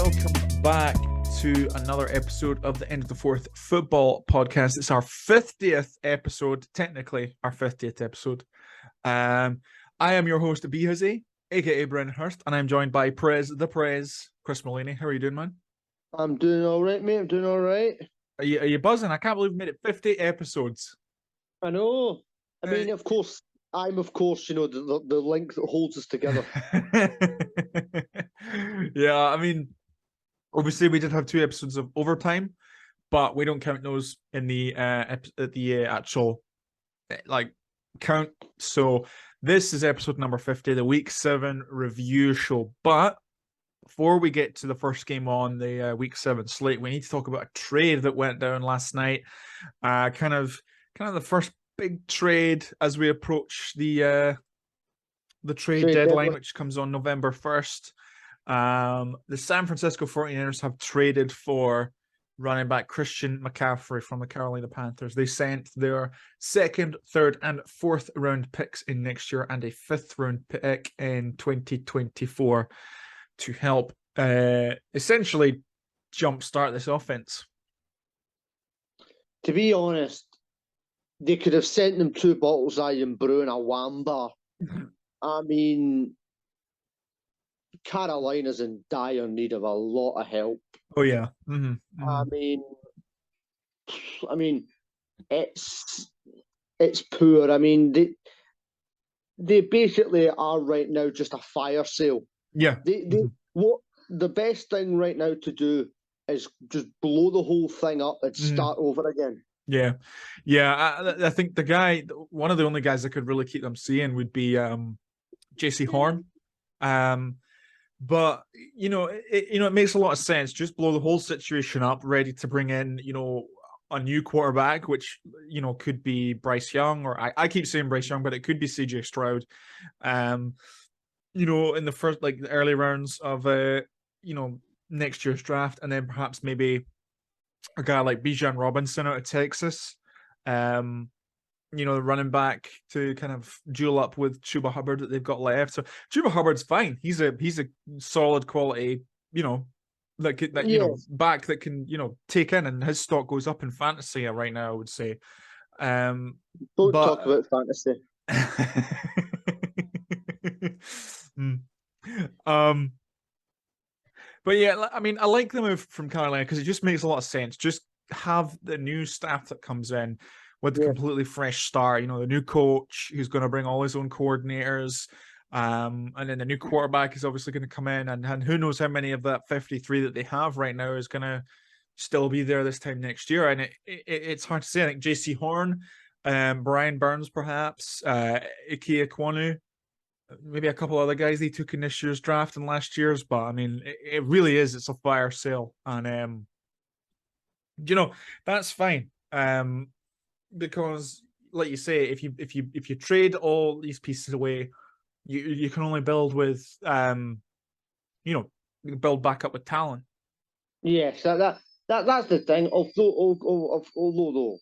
welcome back to another episode of the End of the Fourth Football Podcast. It's our 50th episode, technically our 50th episode. I am your host, B-Hizzy, aka Brennan Hurst, and I'm joined by The Prez, Chris Mullaney. How are you doing, man? I'm doing all right, mate. I'm doing all right. Are you buzzing? I can't believe we made it 50 episodes. I know. I mean, of course, the link that holds us together. Yeah, I mean, obviously we did have 2 episodes of overtime, but we don't count those in the actual count. So this is episode number 50, the Week 7 review show. But before we get to the first game on the Week 7 slate, we need to talk about a trade that went down last night. Kind of the first big trade as we approach the trade deadline, which comes on November 1st. The San Francisco 49ers have traded for running back Christian McCaffrey from the Carolina Panthers. They sent their 2nd, 3rd, and 4th round picks in next year and a 5th round pick in 2024 to help essentially jumpstart this offense. To be honest, they could have sent them 2 bottles of Iron Brew and a wham bar. I mean, Carolina's in dire need of a lot of help. Oh yeah. Mm-hmm. Mm-hmm. I mean, it's poor. I mean, they basically are right now just a fire sale. Yeah. What the best thing right now to do is just blow the whole thing up and start over again. Yeah. I think one of the only guys that could really keep them seeing would be JC Horn. But it makes a lot of sense. Just blow the whole situation up, ready to bring in, a new quarterback, which, could be Bryce Young, or I keep saying Bryce Young, but it could be CJ Stroud. In the first, the early rounds of, next year's draft, and then perhaps maybe a guy like Bijan Robinson out of Texas, the running back to kind of duel up with Chuba Hubbard that they've got left. So Chuba Hubbard's fine. He's a solid quality, back that can, take in, and his stock goes up in fantasy right now, I would say. Don't talk about fantasy. But yeah, I mean, I like the move from Carolina because it just makes a lot of sense. Just have the new staff that comes in with a completely fresh start. The new coach who's going to bring all his own coordinators. And then the new quarterback is obviously going to come in, and who knows how many of that 53 that they have right now is going to still be there this time next year. And it's hard to say. I think JC Horn, Brian Burns, perhaps, Ike Ekwonu, maybe a couple other guys they took in this year's draft and last year's. But I mean, it really is. It's a fire sale, and that's fine. Because, like you say, if you trade all these pieces away, you can only build with build back up with talent. Yes, that's the thing. Although,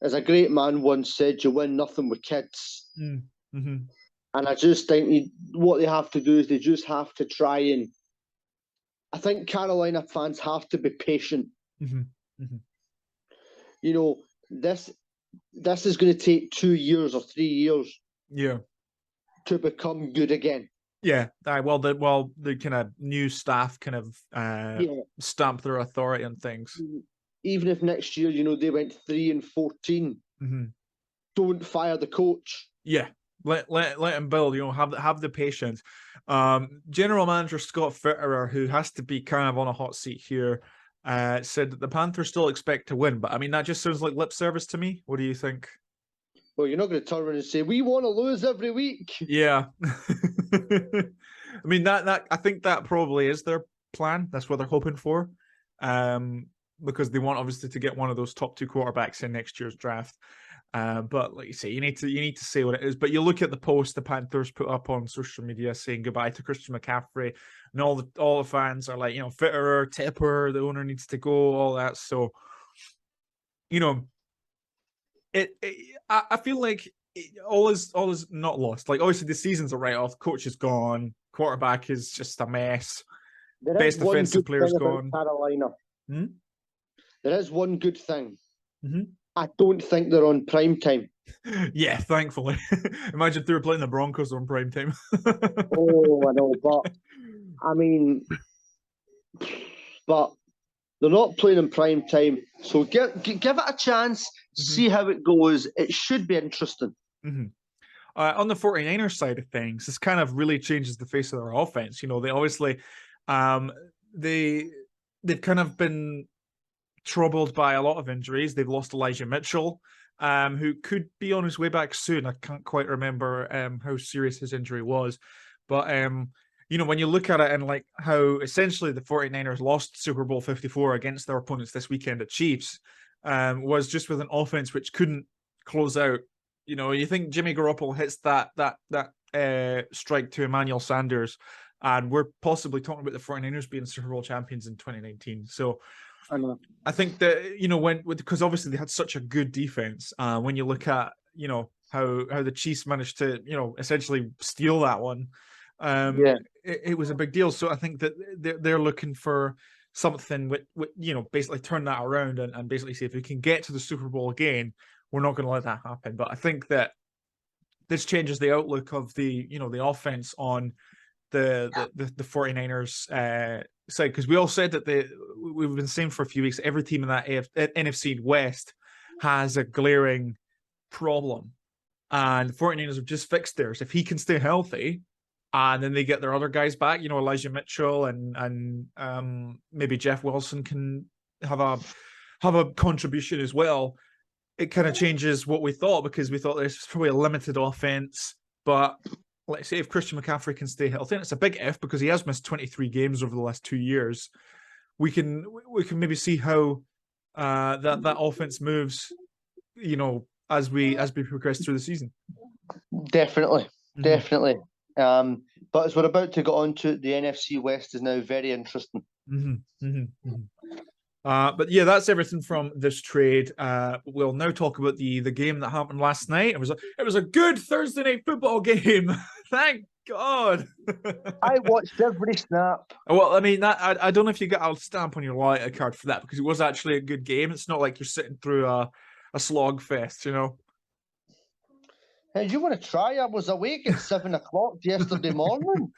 as a great man once said, you win nothing with kids. Mm-hmm. And I just think what they have to do is they just have to try and. I think Carolina fans have to be patient. Mm-hmm. Mm-hmm. This is going to take 2 years or 3 years. Yeah. To become good again. Yeah. The kind of new staff kind of stamp their authority on things. Even if next year, they went 3-14, mm-hmm. Don't fire the coach. Yeah. Let him build, have the patience. General manager Scott Fitterer, who has to be kind of on a hot seat here, said that the Panthers still expect to win. But I mean, that just sounds like lip service to me. What do you think? Well, you're not going to turn around and say, we want to lose every week. Yeah. I mean, that I think that probably is their plan. That's what they're hoping for. Because they want, obviously, to get one of those top 2 quarterbacks in next year's draft. But like you say, you need to say what it is. But you look at the post the Panthers put up on social media saying goodbye to Christian McCaffrey, and all the fans are like, Fitterer, Tipper, the owner needs to go, all that. So, I feel like all is not lost. Like, obviously the season's a write-off. Coach is gone. Quarterback is just a mess. best one defensive good players thing about gone. Carolina. Hmm? There is one good thing. Mm-hmm. I don't think they're on prime time. Yeah, thankfully. Imagine if they were playing the Broncos on prime time. Oh, I know, but I mean, but they're not playing in prime time. So give it a chance, see how it goes. It should be interesting. Mm-hmm. On the 49ers side of things, this kind of really changes the face of their offense. You know, they obviously they've kind of been troubled by a lot of injuries. They've lost Elijah Mitchell, who could be on his way back soon. I can't quite remember how serious his injury was. But you know, when you look at it and like how essentially the 49ers lost Super Bowl 54 against their opponents this weekend at Chiefs, was just with an offense which couldn't close out. You know, you think Jimmy Garoppolo hits that strike to Emmanuel Sanders, and we're possibly talking about the 49ers being Super Bowl champions in 2019. So I know. I think that, you know, because obviously they had such a good defense, when you look at, you know, how the Chiefs managed to, you know, essentially steal that one, it was a big deal. So I think that they're looking for something with you know, basically turn that around and basically say if we can get to the Super Bowl again, we're not going to let that happen. But I think that this changes the outlook of the, you know, the offense on the 49ers side, because we all said that we've been saying for a few weeks every team in that NFC West has a glaring problem, and the 49ers have just fixed theirs. If he can stay healthy and then they get their other guys back, you know, Elijah Mitchell and maybe Jeff Wilson can have a contribution as well, it kind of changes what we thought, because we thought there's probably a limited offense. But let's say if Christian McCaffrey can stay healthy, and it's a big if because he has missed 23 games over the last 2 years, we can maybe see how that offense moves, you know, as we progress through the season. Definitely. But as we're about to get on to, the NFC West is now very interesting. But yeah, that's everything from this trade. We'll now talk about the game that happened last night. It was a good Thursday night football game. Thank God. I watched every snap. Well, I mean, I don't know if you got a stamp on your loyalty card for that, because it was actually a good game. It's not like you're sitting through a slog fest, you know. Hey, you want to try? I was awake at 7 o'clock yesterday morning.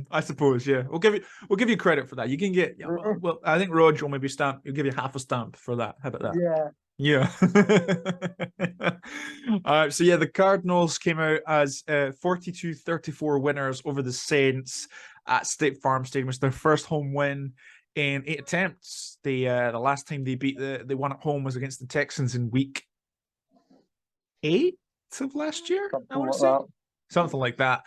I suppose, yeah. We'll give you credit for that. You can get, yeah, well, I think Rog will maybe stamp. He'll give you half a stamp for that. How about that? Yeah. So yeah, the Cardinals came out as 42-34 winners over the Saints at State Farm Stadium. It was their first home win in 8 attempts. The last time they won at home was against the Texans in week 8 of last year. I want to say something like that.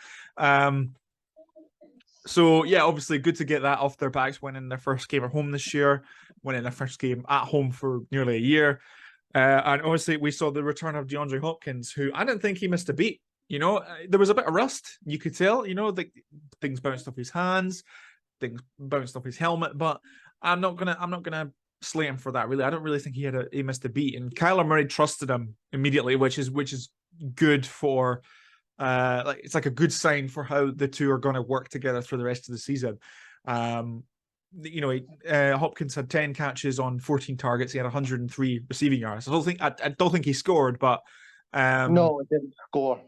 So yeah, obviously good to get that off their backs, winning their first game at home this year, winning their first game at home for nearly a year. And obviously we saw the return of DeAndre Hopkins, who I didn't think he missed a beat. You know, there was a bit of rust, you could tell, you know, things bounced off his hands, things bounced off his helmet, but I'm not gonna slate him for that, really. I don't really think he missed a beat. And Kyler Murray trusted him immediately, which is good for it's like a good sign for how the two are going to work together for the rest of the season. You know, Hopkins had 10 catches on 14 targets. He had 103 receiving yards. I don't think he scored, but no, it didn't score.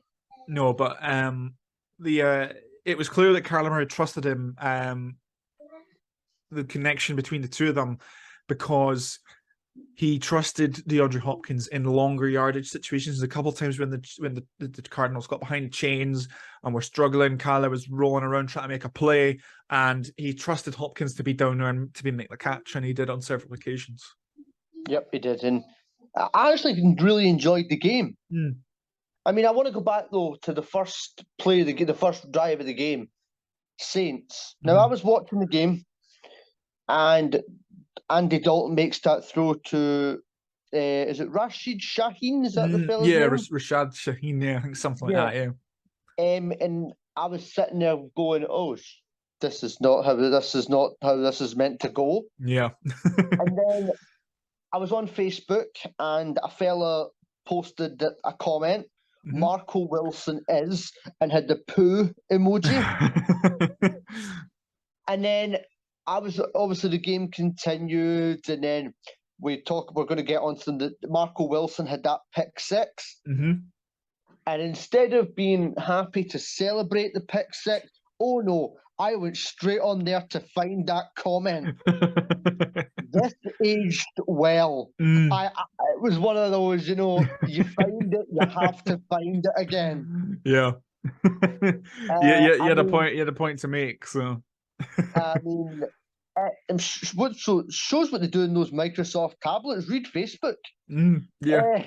No, but it was clear that Kyler Murray trusted him. The connection between the two of them, because he trusted DeAndre Hopkins in longer yardage situations. A couple of times when the Cardinals got behind the chains and were struggling, Kyler was rolling around trying to make a play, and he trusted Hopkins to be down there and to make the catch, and he did on several occasions. Yep, he did, and I actually really enjoyed the game. I mean, I want to go back though to the first play of the first drive of the game, Saints. Now I was watching the game, and Andy Dalton makes that throw to, is it Rashid Shaheen? Is that the fella's name? Rashad Shaheen, yeah, I think something like that, yeah. And I was sitting there going, oh, this is not how this is meant to go. Yeah. And then I was on Facebook, and a fella posted a comment, Marco Wilson is, and had the poo emoji. And then I was obviously the game continued, and then we're going to get on to the Marco Wilson had that pick six. Mm-hmm. And instead of being happy to celebrate the pick six, oh no, I went straight on there to find that comment. This aged well. It was one of those, you find it, you have to find it again. Yeah. You had a point. You had a point to make. So, I mean, what shows what they do in those Microsoft tablets. Read Facebook. Yeah.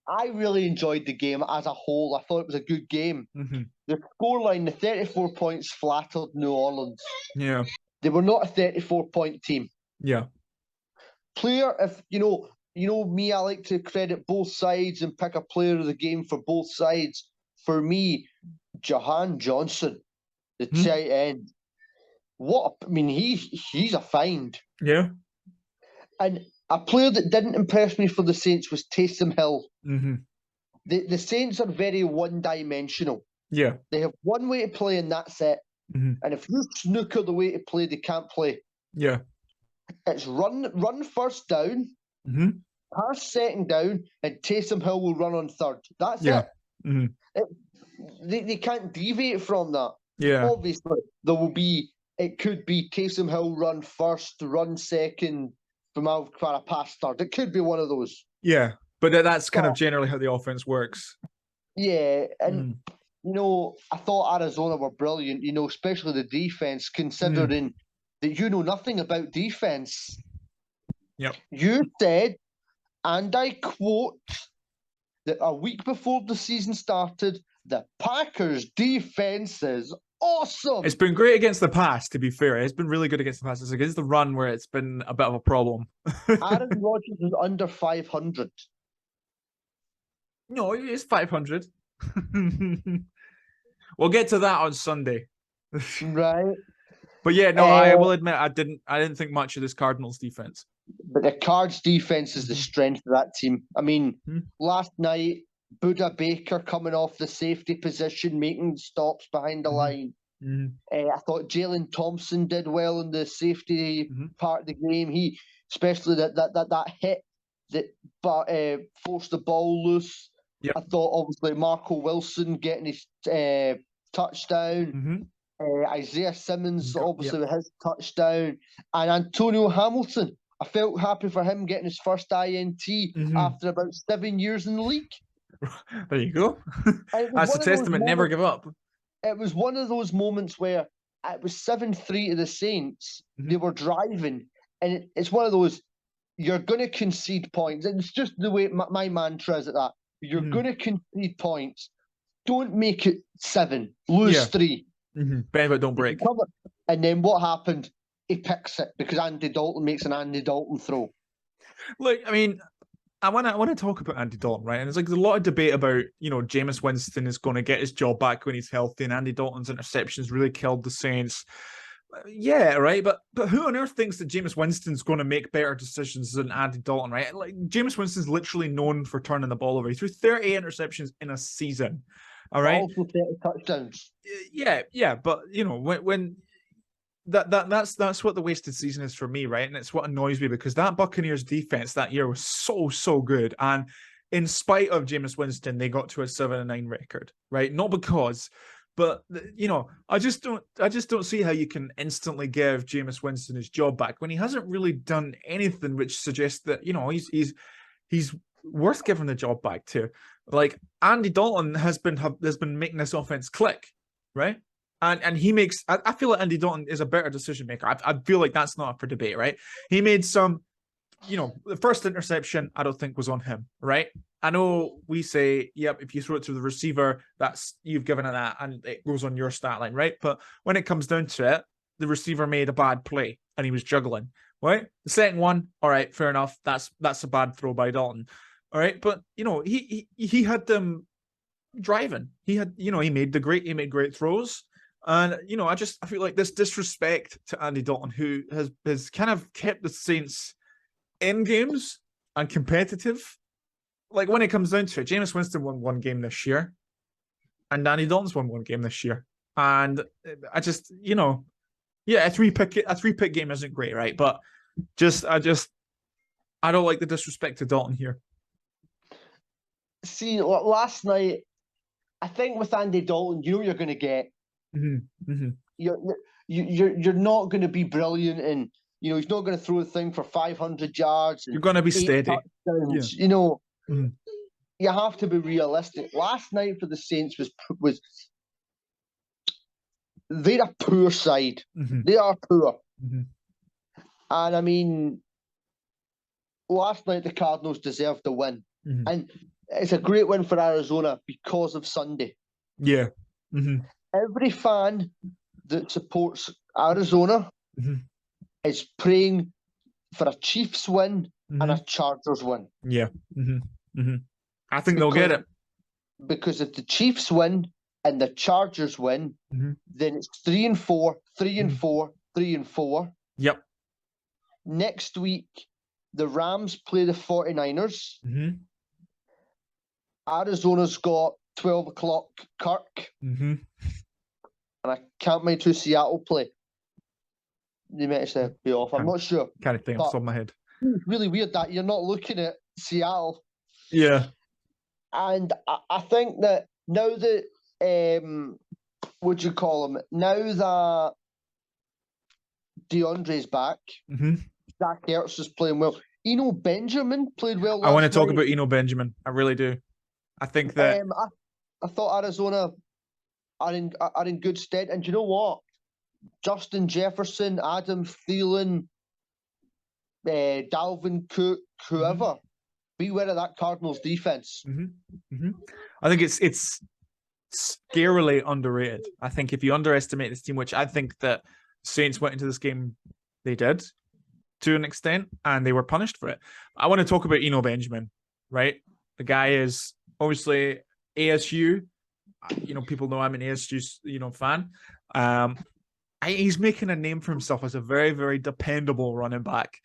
I really enjoyed the game as a whole. I thought it was a good game. Mm-hmm. The scoreline, the 34 points flattered New Orleans. Yeah. They were not a 34-point team. Yeah. Player, if you know me, I like to credit both sides and pick a player of the game for both sides. For me, Jahan Johnson, the tight end. He's a find. Yeah. And a player that didn't impress me for the Saints was Taysom Hill. Mm-hmm. The Saints are very one-dimensional. Yeah. They have one way to play and that's it. Mm-hmm. And if you snooker the way to play, they can't play. Yeah. It's run first down, pass second down, and Taysom Hill will run on third. That's it. Mm-hmm. They can't deviate from that. Yeah. Obviously, it could be Taysom Hill run first, run second, from a pass start. It could be one of those. Yeah, but that's kind of generally how the offense works. Yeah, and I thought Arizona were brilliant, especially the defense, considering that you know nothing about defense. Yep. You said, and I quote, that a week before the season started, the Packers' defense is awesome. It's been great against the pass, to be fair. It's been really good against the pass. It's against the run where it's been a bit of a problem. Aaron Rodgers is under 500. No, it's 500. We'll get to that on Sunday. Right. But yeah, no, I will admit I didn't think much of this Cardinals defense. But the Cards defense is the strength of that team. I mean, last night, Buda Baker coming off the safety position, making stops behind the line. I thought Jalen Thompson did well in the safety part of the game. He, especially that hit that forced the ball loose. Yep. I thought obviously Marco Wilson getting his touchdown. Isaiah Simmons obviously with his touchdown, and Antonio Hamilton. I felt happy for him getting his first INT after about 7 years in the league. There you go. That's a testament. Never give up. It was one of those moments where it was 7-3 to the Saints. They were driving, and it's one of those, you're going to concede points. And it's just the way my mantra is at that. You're going to concede points. Don't make it 7. Lose 3. Bend but don't break. And then what happened? He picks it because Andy Dalton makes an Andy Dalton throw. Look, I mean, I want to talk about Andy Dalton, right? And there's a lot of debate about, Jameis Winston is going to get his job back when he's healthy, and Andy Dalton's interceptions really killed the Saints. Yeah, right. But who on earth thinks that Jameis Winston's going to make better decisions than Andy Dalton, right? Like, Jameis Winston's literally known for turning the ball over. He threw 30 interceptions in a season. All right. Also 30 touchdowns. Yeah. But when that's what the wasted season is for me, right? And it's what annoys me because that Buccaneers defense that year was so good. And in spite of Jameis Winston, they got to a 7-9 record, right? Not because, but I just don't see how you can instantly give Jameis Winston his job back when he hasn't really done anything which suggests that he's worth giving the job back to. Like, Andy Dalton has been making this offense click, right? And he makes, I feel like Andy Dalton is a better decision maker. I feel like that's not up for debate, right? He made some, the first interception I don't think was on him, right? I know we say, yep, if you throw it to the receiver, you've given it that and it goes on your stat line, right? But when it comes down to it, the receiver made a bad play and he was juggling, right? The second one, all right, fair enough. That's a bad throw by Dalton. All right, but he had them driving. He made great throws. And I feel like this disrespect to Andy Dalton, who has kind of kept the Saints in games and competitive. Like, when it comes down to it, Jameis Winston won 1 game this year, and Andy Dalton's won 1 game this year. And I just, Yeah, a three-pick game isn't great, right? But I don't like the disrespect to Dalton here. See, last night, I think with Andy Dalton, you know what you're going to get. Mm-hmm. Mm-hmm. You're not going to be brilliant, and he's not going to throw a thing for 500 yards. And You're going to be 8 steady. touchdowns. Yeah. Mm-hmm. You have to be realistic. Last night for the Saints was they're a poor side. Mm-hmm. They are poor, mm-hmm. and I mean, last night the Cardinals deserved the win, mm-hmm. and it's a great win for Arizona because of Sunday. Yeah. Mm-hmm. Every fan that supports Arizona mm-hmm. is praying for a Chiefs win mm-hmm. and a Chargers win. Yeah. Mm-hmm. Mm-hmm. I think they'll get it. Because if the Chiefs win and the Chargers win, mm-hmm. then it's 3-4, 3-4, mm-hmm. 3-4. Yep. Next week, the Rams play the 49ers. Mm-hmm. Arizona's got 12 o'clock Kirk. Mm-hmm. And I can't mind who Seattle play. They might have be off. I'm not sure. Can't think off the top of my head. It's really weird that you're not looking at Seattle. Yeah. And I think that now that, what you call him? Now that DeAndre's back, mm-hmm. Zach Ertz is playing well. Eno Benjamin played well last I want to talk night. about Eno Benjamin. I really do. I think that... I thought Arizona are in good stead. And you know what? Justin Jefferson, Adam Thielen, Dalvin Cook, whoever... Mm-hmm. Beware of that Cardinals defense. Mm-hmm. Mm-hmm. I think it's scarily underrated. I think if you underestimate this team, which I think that Saints went into this game, they did to an extent, and they were punished for it. I want to talk about Eno Benjamin, right? The guy is obviously ASU. People know I'm an ASU, fan. He's making a name for himself as a very, very dependable running back.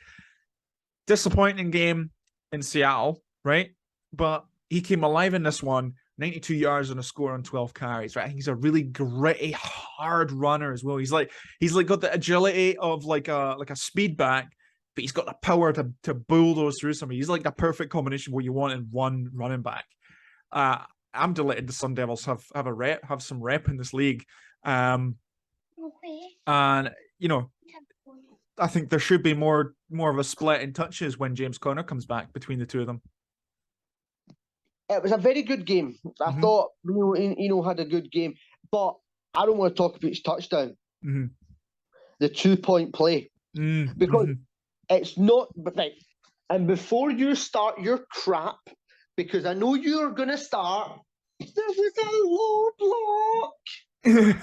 Disappointing game in Seattle, right? But he came alive in this one, 92 yards and a score on 12 carries, right? He's a really gritty, hard runner as well. He's like got the agility of like a speed back, but he's got the power to bulldoze through somebody. He's like the perfect combination of what you want in one running back. I'm delighted the Sun Devils have some rep in this league. And I think there should be more of a split in touches when James Conner comes back between the two of them. It was a very good game. I thought Eno had a good game, but I don't want to talk about his touchdown. Mm-hmm. The 2-point play. Mm-hmm. Because it's not right. And before you start your crap, because I know you're gonna start, there was a low block.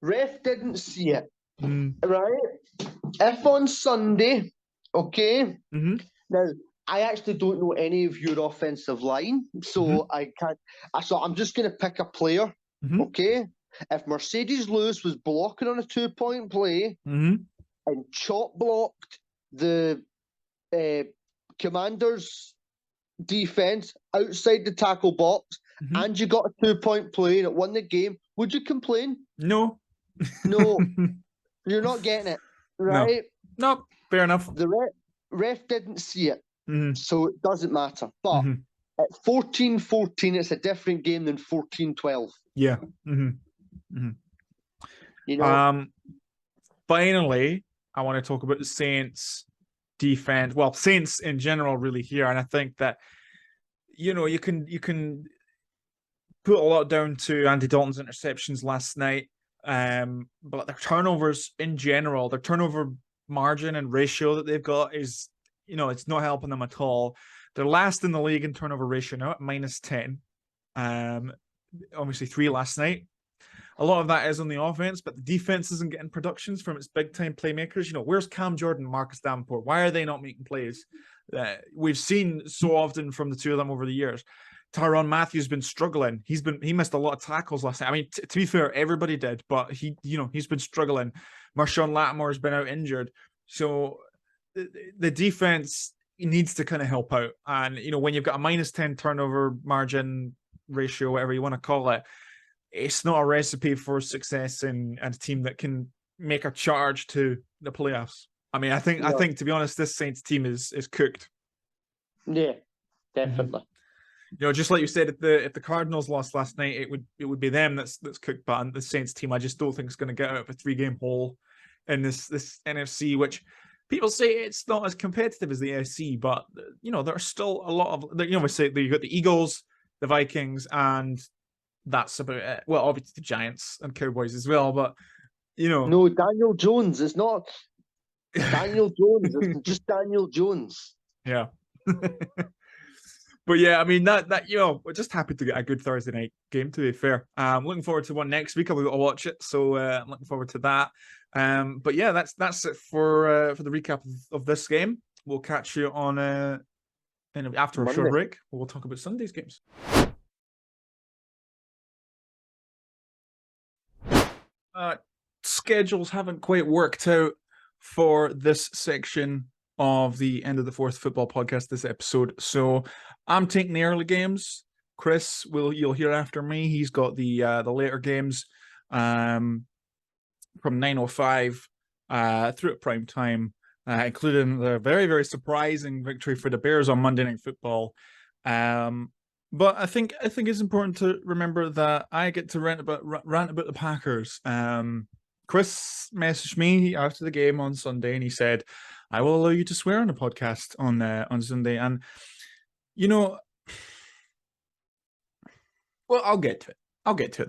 Ref didn't see it. Right? If on Sunday, okay. Now I actually don't know any of your offensive line, so I can't. So I'm just going to pick a player, okay? If Mercedes Lewis was blocking on a 2-point play and chop blocked the Commanders' defense outside the tackle box, and you got a 2-point play and it won the game, would you complain? No. No. You're not getting it, right? No, fair enough. The ref didn't see it, so it doesn't matter. But at 14-14, it's a different game than 14-12. Yeah. Finally, I want to talk about the Saints defense. Well, Saints in general really here, and I think that you can put a lot down to Andy Dalton's interceptions last night. But their turnovers in general, their turnover margin and ratio that they've got is, it's not helping them at all. They're last in the league in turnover ratio now at -10. Obviously 3 last night. A lot of that is on the offense, but the defense isn't getting productions from its big-time playmakers. Where's Cam Jordan, Marcus Davenport? Why are they not making plays? We've seen so often from the two of them over the years. Tyrann Mathieu's been struggling. He missed a lot of tackles last night. I mean, to be fair, everybody did, but he's been struggling. Marshawn Lattimore's been out injured. So the defense needs to kind of help out. And, when you've got a -10 turnover margin ratio, whatever you want to call it, it's not a recipe for success and a team that can make a charge to the playoffs. I mean, I think to be honest, this Saints team is cooked. Yeah, definitely. You know, just like you said, if the Cardinals lost last night, it would be them that's cooked. But the Saints team, I just don't think is going to get out of a 3-game hole in this NFC, which people say it's not as competitive as the AFC, but you know, there's still a lot of, you know, we say you got the Eagles, the Vikings, and that's about it. Well, obviously the Giants and Cowboys as well, but you know, no, Daniel Jones is not Daniel Jones. It's just Daniel Jones. Yeah. But yeah, I mean that you know, we're just happy to get a good Thursday night game. To be fair, looking forward to one next week. I've got to watch it, so I'm looking forward to that. But yeah, that's it for the recap of this game. We'll catch you on after a short break. We'll talk about Sunday's games. Schedules haven't quite worked out for this section of the End of the Fourth Football Podcast, this episode. So I'm taking the early games. Chris, you'll hear after me. He's got the later games from 9:05 through at prime time, including the very, very surprising victory for the Bears on Monday Night Football. But I think it's important to remember that I get to rant about the Packers. Chris messaged me after the game on Sunday, and he said, "I will allow you to swear on the podcast on Sunday." And you know, well, I'll get to it.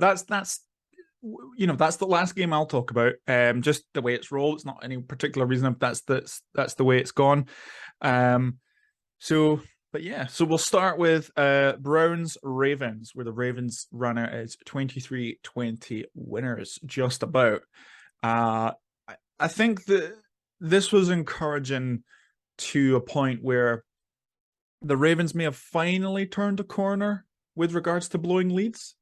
That's you know, that's the last game I'll talk about. Just the way it's rolled. It's not any particular reason. That's the way it's gone. But yeah, so we'll start with Browns Ravens, where the Ravens run out as 23-20 winners, just about. I think that this was encouraging to a point where the Ravens may have finally turned a corner with regards to blowing leads.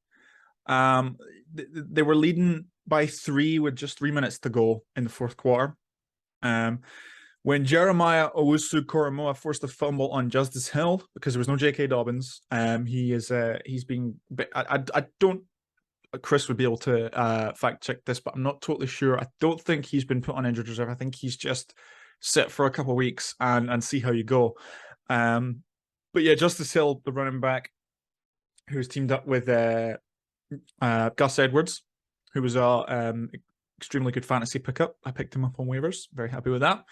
They were leading by 3 with just 3 minutes to go in the fourth quarter. When Jeremiah Owusu-Koramoah forced a fumble on Justice Hill because there was no J.K. Dobbins, he's being. I don't. Chris would be able to fact check this, but I'm not totally sure. I don't think he's been put on injured reserve. I think he's just sit for a couple of weeks and see how you go. But yeah, Justice Hill, the running back, who's teamed up with Gus Edwards, who was a extremely good fantasy pickup. I picked him up on waivers. Very happy with that.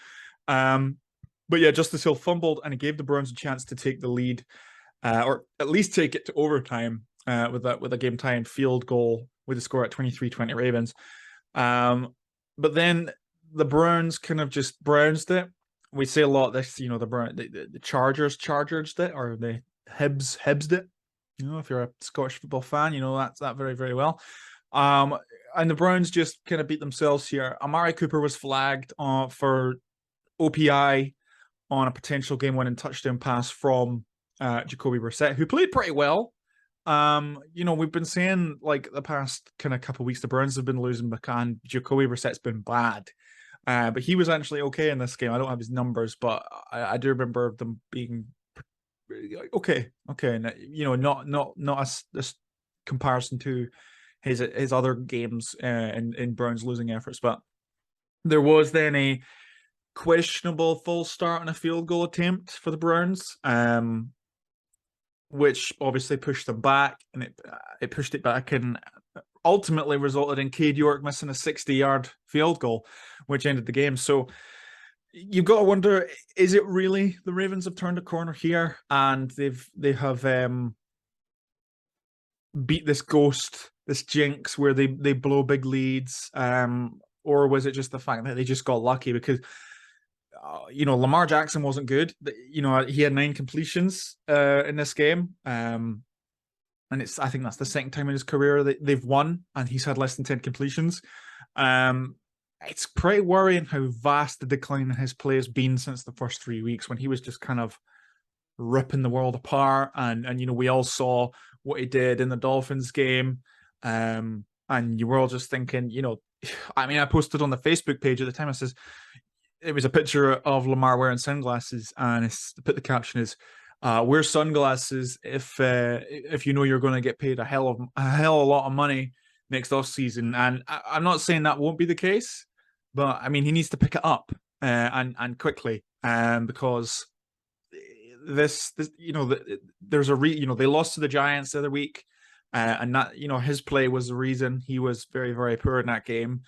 But yeah, Justice Hill fumbled, and he gave the Browns a chance to take the lead, or at least take it to overtime with a game-tying field goal with the score at 23-20 Ravens. But then the Browns kind of just Brownsed it. We say a lot this, you know, the Chargers charged it, or the Hibsed it. You know, if you're a Scottish football fan, you know that very, very well. And the Browns just kind of beat themselves here. Amari Cooper was flagged for OPI on a potential game-winning touchdown pass from Jacoby Brissett, who played pretty well. You know, we've been saying like the past kind of couple of weeks the Browns have been losing McCann. Jacoby Brissett's been bad. But he was actually okay in this game. I don't have his numbers, but I do remember them being okay. And, you know, not a comparison to his other games in Browns losing efforts, but there was then a questionable false start on a field goal attempt for the Browns, which obviously pushed them back, and it pushed it back and ultimately resulted in Cade York missing a 60-yard field goal, which ended the game. So you've got to wonder, is it really the Ravens have turned a corner here and they have beat this ghost, this jinx where they blow big leads, or was it just the fact that they just got lucky? Because you know, Lamar Jackson wasn't good. You know, he had 9 completions in this game, and I think that's the second time in his career that they've won, and he's had less than 10 completions. It's pretty worrying how vast the decline in his play has been since the first 3 weeks, when he was just kind of ripping the world apart, and you know, we all saw what he did in the Dolphins game, and you were all just thinking, you know, I mean, I posted on the Facebook page at the time, I says it was a picture of Lamar wearing sunglasses, and the caption is, wear sunglasses if you know you're going to get paid a hell of a lot of money next off season. And I'm not saying that won't be the case, but I mean, he needs to pick it up and quickly, because this there's they lost to the Giants the other week, and that his play was the reason. He was very, very poor in that game.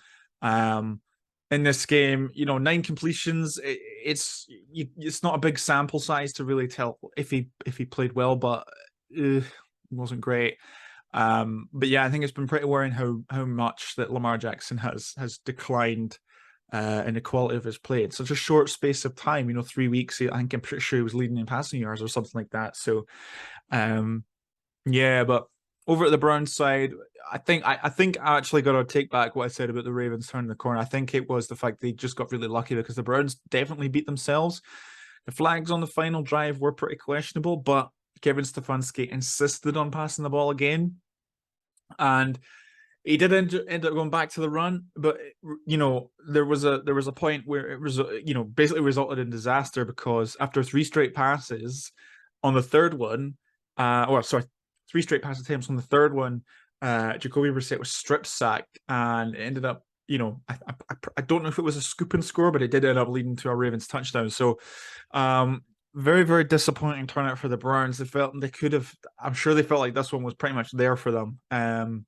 In this game, 9 completions. It's not a big sample size to really tell if he played well, but it wasn't great. But yeah, I think it's been pretty worrying how much that Lamar Jackson has declined in the quality of his play in such a short space of time. 3 weeks. I think I'm pretty sure he was leading in passing yards or something like that. So, yeah, but over at the Browns side, I think I actually got to take back what I said about the Ravens turning the corner. I think it was the fact they just got really lucky because the Browns definitely beat themselves. The flags on the final drive were pretty questionable, but Kevin Stefanski insisted on passing the ball again, and he did end up going back to the run. But there was a point where it was basically resulted in disaster, because after 3 straight passes on the third one, 3 straight pass attempts on the third one, Jacoby Brissett was strip sacked, and it ended up, I don't know if it was a scoop and score, but it did end up leading to a Ravens touchdown. So, very, very disappointing turnout for the Browns. I'm sure they felt like this one was pretty much there for them. And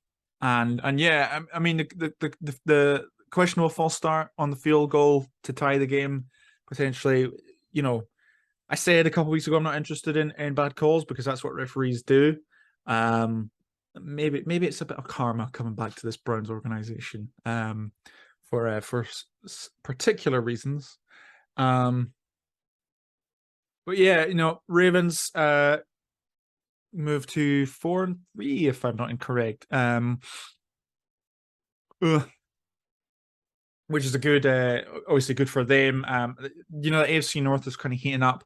yeah, I mean, the questionable false start on the field goal to tie the game, potentially, I said a couple of weeks ago I'm not interested in bad calls because that's what referees do. Maybe it's a bit of karma coming back to this Browns organization, for particular reasons. But yeah, Ravens moved to 4-3 if I'm not incorrect. Which is obviously good for them. The AFC North is kind of heating up.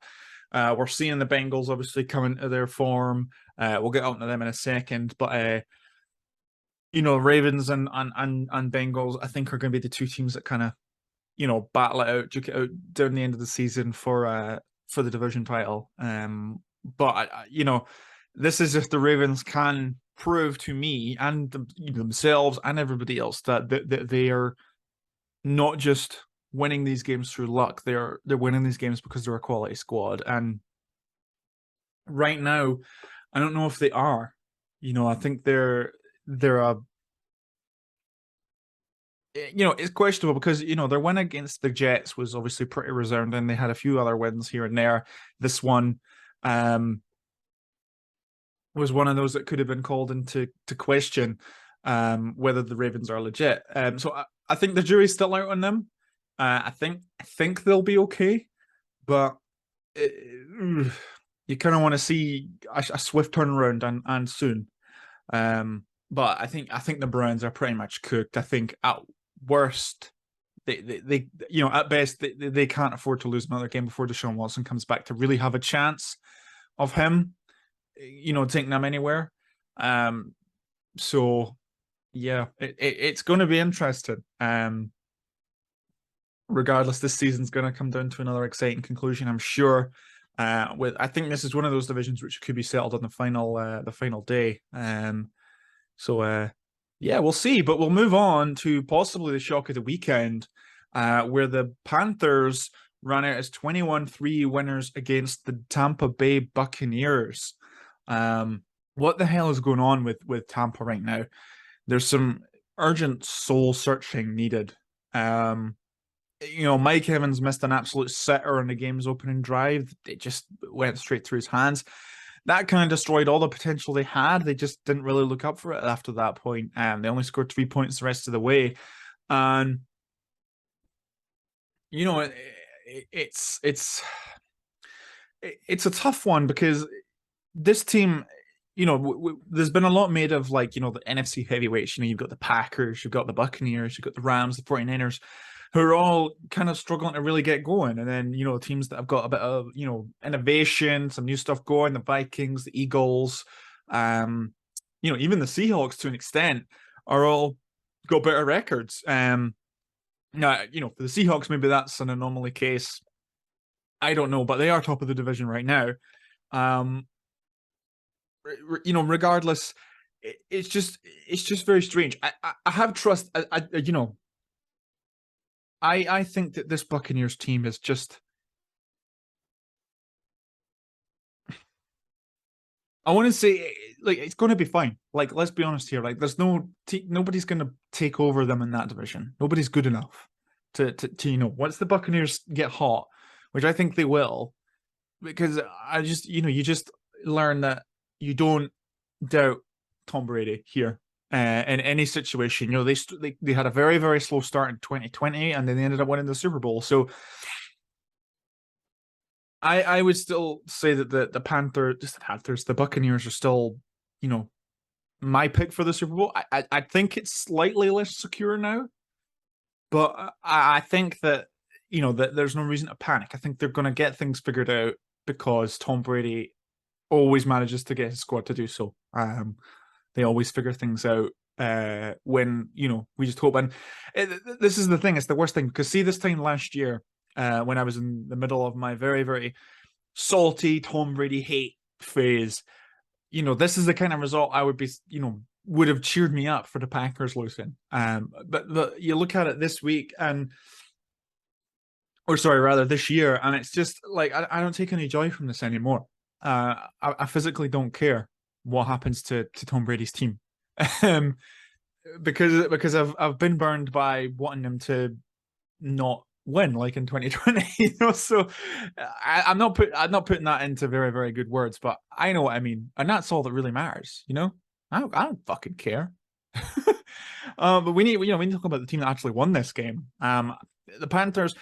We're seeing the Bengals obviously coming to their form. We'll get onto them in a second, but Ravens and Bengals, I think, are going to be the 2 teams that kind of battle it out, duke it out down the end of the season for the division title. But this is if the Ravens can prove to me and themselves and everybody else that they are not just winning these games through luck. They're winning these games because they're a quality squad. And right now, I don't know if they are. I think they're a. It's questionable because their win against the Jets was obviously pretty resounding. They had a few other wins here and there. This one was one of those that could have been called into question whether the Ravens are legit. So I think the jury's still out on them. I think they'll be okay, but you kind of want to see a swift turnaround and soon. But I think the Browns are pretty much cooked. I think at worst, they at best they can't afford to lose another game before Deshaun Watson comes back to really have a chance of him, taking them anywhere. So yeah, it's going to be interesting. Regardless, this season's going to come down to another exciting conclusion, I'm sure. I think this is one of those divisions which could be settled on the final day. So yeah, we'll see. But we'll move on to possibly the shock of the weekend, where the Panthers ran out as 21-3 winners against the Tampa Bay Buccaneers. What the hell is going on with Tampa right now? There's some urgent soul searching needed. Mike Evans missed an absolute sitter in the game's opening drive. It just went straight through his hands. That kind of destroyed all the potential they had. They just didn't really look up for it after that point. They only scored 3 points the rest of the way. And, it's a tough one because this team, there's been a lot made of the NFC heavyweights. You've got the Packers, you've got the Buccaneers, you've got the Rams, the 49ers, who are all kind of struggling to really get going. And then, teams that have got a bit of, innovation, some new stuff going, the Vikings, the Eagles, even the Seahawks to an extent are all got better records. Now, for the Seahawks, maybe that's an anomaly case. I don't know, but they are top of the division right now. Regardless, it's just very strange. I have trust. I think that this Buccaneers team is just. I want to say, like, it's going to be fine. Like, let's be honest here. Like, there's nobody's going to take over them in that division. Nobody's good enough to once the Buccaneers get hot, which I think they will, because I just, you just learn that you don't doubt Tom Brady here in any situation. They had a very, very slow start in 2020, and then they ended up winning the Super Bowl. So I would still say that the Buccaneers are still, my pick for the Super Bowl. I think it's slightly less secure now, but I think that that there's no reason to panic. I think they're going to get things figured out because Tom Brady always manages to get his squad to do so. They always figure things out when we just hope. And this is the thing; it's the worst thing because see, this time last year, when I was in the middle of my very, very salty Tom Brady hate phase, this is the kind of result I would be, would have cheered me up for the Packers losing. But you look at it this week this year, and it's just like I don't take any joy from this anymore. I physically don't care what happens to Tom Brady's team, because I've been burned by wanting him to not win like in 2020. So I'm not putting that into very, very good words, but I know what I mean, and that's all that really matters. I don't fucking care. But we need to talk about the team that actually won this game. The Panthers,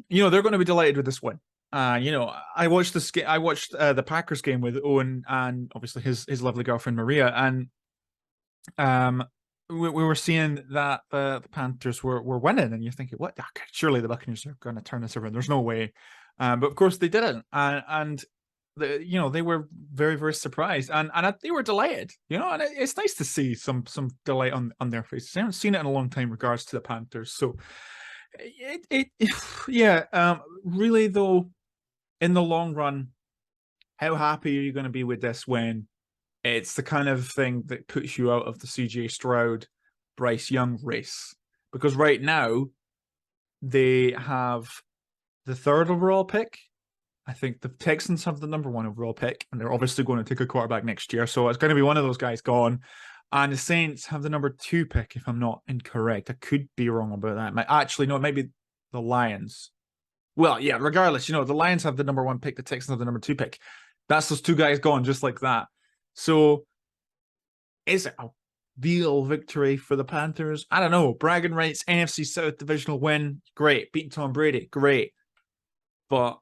they're going to be delighted with this win. I watched this game. I watched the Packers game with Owen and obviously his lovely girlfriend Maria, and we were seeing that the Panthers were winning, and you're thinking, what? Surely the Buccaneers are going to turn this around. There's no way, but of course they didn't, and they were very, very surprised, and they were delighted. And it's nice to see some delight on their faces. I haven't seen it in a long time, in regards to the Panthers. So really though, in the long run, how happy are you going to be with this when it's the kind of thing that puts you out of the CJ Stroud, Bryce Young race? Because right now, they have the third overall pick. I think the Texans have the number 1 overall pick, and they're obviously going to take a quarterback next year. So it's going to be one of those guys gone. And the Saints have the number 2 pick, if I'm not incorrect. I could be wrong about that. Actually, no, it might be the Lions. Well, yeah, regardless, the Lions have the number 1 pick, the Texans have the number 2 pick. That's those 2 guys gone just like that. So is it a real victory for the Panthers? I don't know. Bragging rights, NFC South divisional win, great. Beating Tom Brady, great. But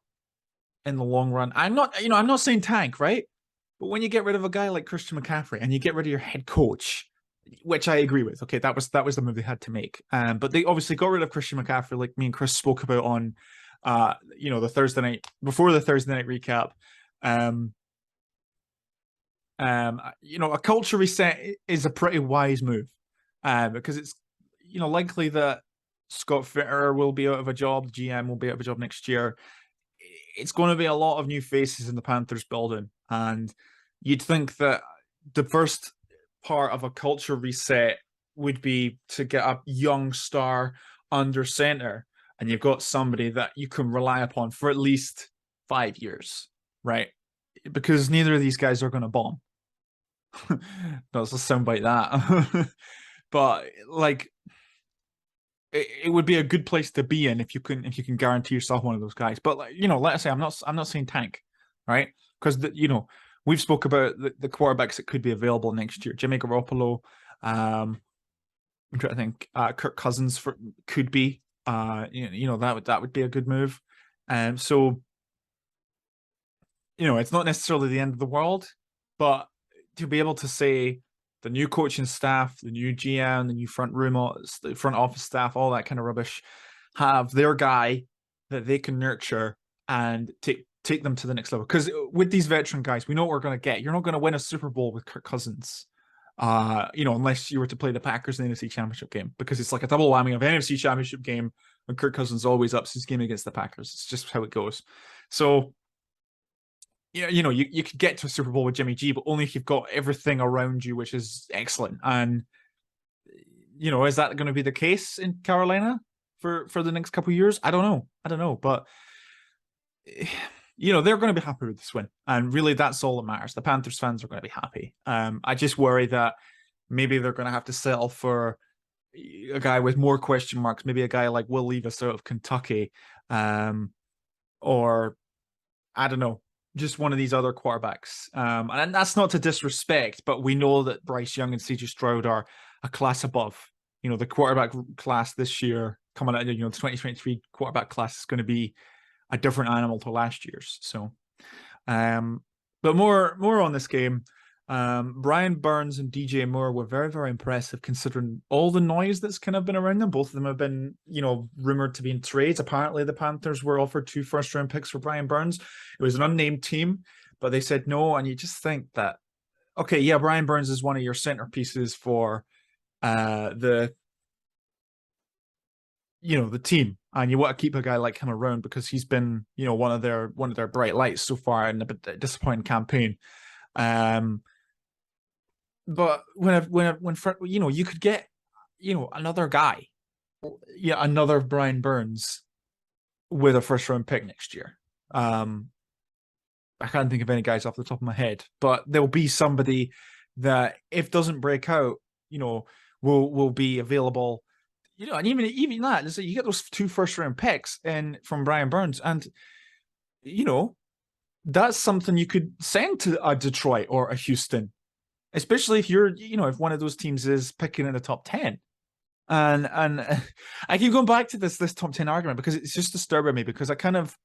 in the long run, I'm not saying tank, right? But when you get rid of a guy like Christian McCaffrey and you get rid of your head coach, which I agree with, okay, that was the move they had to make. But they obviously got rid of Christian McCaffrey, like me and Chris spoke about on the Thursday night, before the Thursday night recap. A culture reset is a pretty wise move, because it's likely that Scott Fitter will be out of a job, the GM will be out of a job next year. It's going to be a lot of new faces in the Panthers building, and you'd think that the first part of a culture reset would be to get a young star under center, and you've got somebody that you can rely upon for at least 5 years, right? Because neither of these guys are going to bomb. That's a soundbite that. But like, it would be a good place to be in if you can guarantee yourself one of those guys. But like, let's say I'm not saying tank, right? Because we've spoke about the quarterbacks that could be available next year. Jimmy Garoppolo, I'm trying to think. Kirk Cousins could be. That would be a good move. So it's not necessarily the end of the world, but to be able to say the new coaching staff, the new GM, the new front office staff, all that kind of rubbish, have their guy that they can nurture and take them to the next level. Because with these veteran guys, we know what we're going to get. You're not going to win a Super Bowl with Kirk Cousins, unless you were to play the Packers in the NFC Championship game, because it's like a double whammy of NFC Championship game, and Kirk Cousins always ups his game against the Packers. It's just how it goes. So you could get to a Super Bowl with Jimmy G, but only if you've got everything around you, which is excellent. And is that going to be the case in Carolina for the next couple of years? I don't know, but they're going to be happy with this win, and really that's all that matters. The Panthers fans are going to be happy. I just worry that maybe they're going to have to settle for a guy with more question marks, maybe a guy like Will Levis out of Kentucky, or I don't know, just one of these other quarterbacks. And that's not to disrespect, but we know that Bryce Young and CJ Stroud are a class above. The quarterback class this year coming out, the 2023 quarterback class is going to be a different animal to last year's. So, but more on this game. Brian Burns and DJ Moore were very, very impressive considering all the noise that's kind of been around them. Both of them have been, rumored to be in trades. Apparently, the Panthers were offered 2 first-round picks for Brian Burns. It was an unnamed team, but they said no. And you just think that, okay, yeah, Brian Burns is one of your centerpieces for the team, and you want to keep a guy like him around because he's been, one of their bright lights so far in a bit disappointing campaign. But when you could get, another guy, another Brian Burns with a first round pick next year. I can't think of any guys off the top of my head, but there'll be somebody that if doesn't break out, will be available. And even that, so you get those 2 first round picks from Brian Burns, and that's something you could send to a Detroit or a Houston, especially if you're, if one of those teams is picking in the top 10. And I keep going back to this top 10 argument because it's just disturbing me, because I kind of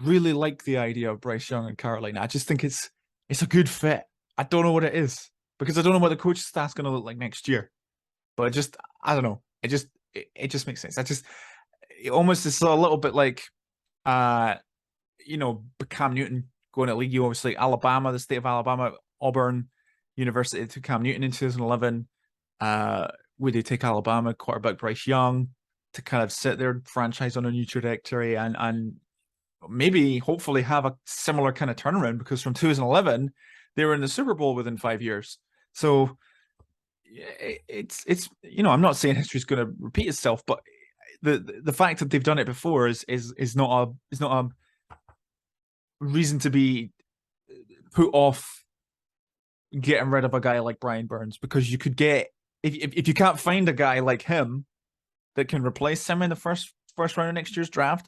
really like the idea of Bryce Young and Carolina. I just think it's a good fit. I don't know what it is, because I don't know what the coach staff's going to look like next year. But I don't know. It just makes sense. It almost is a little bit like, Cam Newton going to league. You obviously Alabama, the state of Alabama, Auburn University took Cam Newton in 2011. Would they take Alabama quarterback Bryce Young to kind of set their franchise on a new trajectory and maybe hopefully have a similar kind of turnaround, because from 2011 they were in the Super Bowl within 5 years. So it's I'm not saying history's going to repeat itself, but the fact that they've done it before is not a reason to be put off getting rid of a guy like Brian Burns, because you could get, if you can't find a guy like him that can replace him in the first round of next year's draft,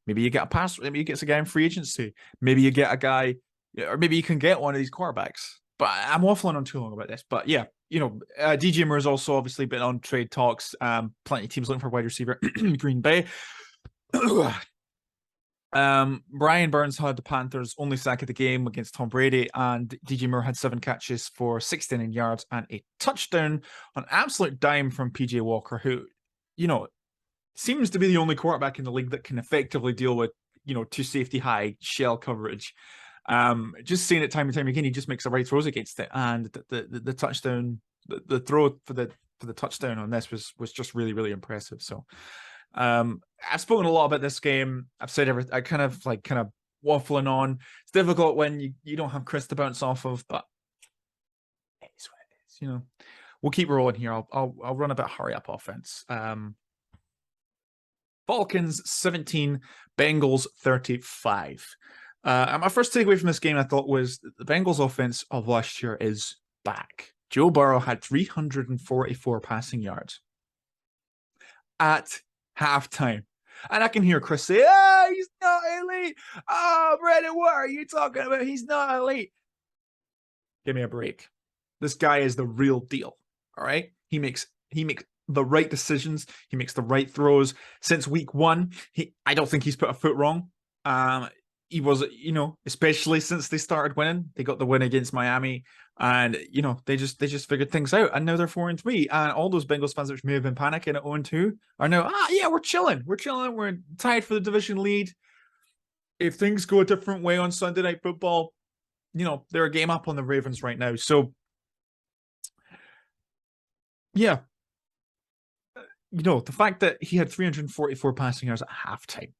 maybe you get a pass. Maybe you get a guy in free agency. Maybe you get a guy, or maybe you can get one of these quarterbacks. But I'm waffling on too long about this. But yeah, DJ Moore's also obviously been on trade talks. Plenty of teams looking for a wide receiver. Green Bay. Brian Burns had the Panthers' only sack of the game against Tom Brady, and DJ Moore had 7 catches for 16 yards and a touchdown on absolute dime from PJ Walker, who, seems to be the only quarterback in the league that can effectively deal with, 2 safety high shell coverage. Just seeing it time and time again, he just makes the right throws against it, and the touchdown, the throw for the touchdown on this was just really, really impressive. So, I've spoken a lot about this game. I've said everything. I kind of waffling on. It's difficult when you don't have Chris to bounce off of, but it's what it is. We'll keep rolling here. I'll run a bit hurry up offense. Falcons 17, Bengals 35. And my first takeaway from this game, I thought, was the Bengals offense of last year is back. Joe Burrow had 344 passing yards at halftime. And I can hear Chris say, he's not elite. Oh, Brandon, what are you talking about? He's not elite. Give me a break. This guy is the real deal. All right. He makes the right decisions. He makes the right throws. Since week 1, I don't think he's put a foot wrong. He was, especially since they started winning. They got the win against Miami, and they just figured things out, and now they're 4-3. And all those Bengals fans which may have been panicking at 0-2 are now, we're chilling. We're tied for the division lead. If things go a different way on Sunday Night Football, they're a game up on the Ravens right now. So, yeah, the fact that he had 344 passing yards at halftime,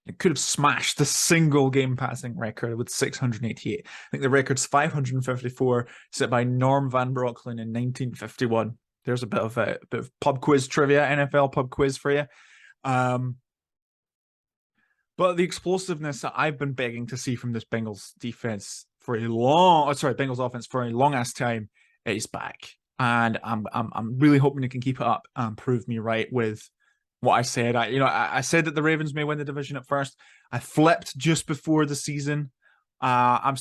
It could have smashed the single game passing record with 688. I think the record's 554, set by Norm Van Brocklin in 1951. There's a bit of pub quiz trivia, NFL pub quiz for you. But the explosiveness that I've been begging to see from this Bengals defense for a Bengals offense for a long ass time is back, and I'm really hoping it can keep it up and prove me right with what I said. I said that the Ravens may win the division at first. I flipped just before the season. I'm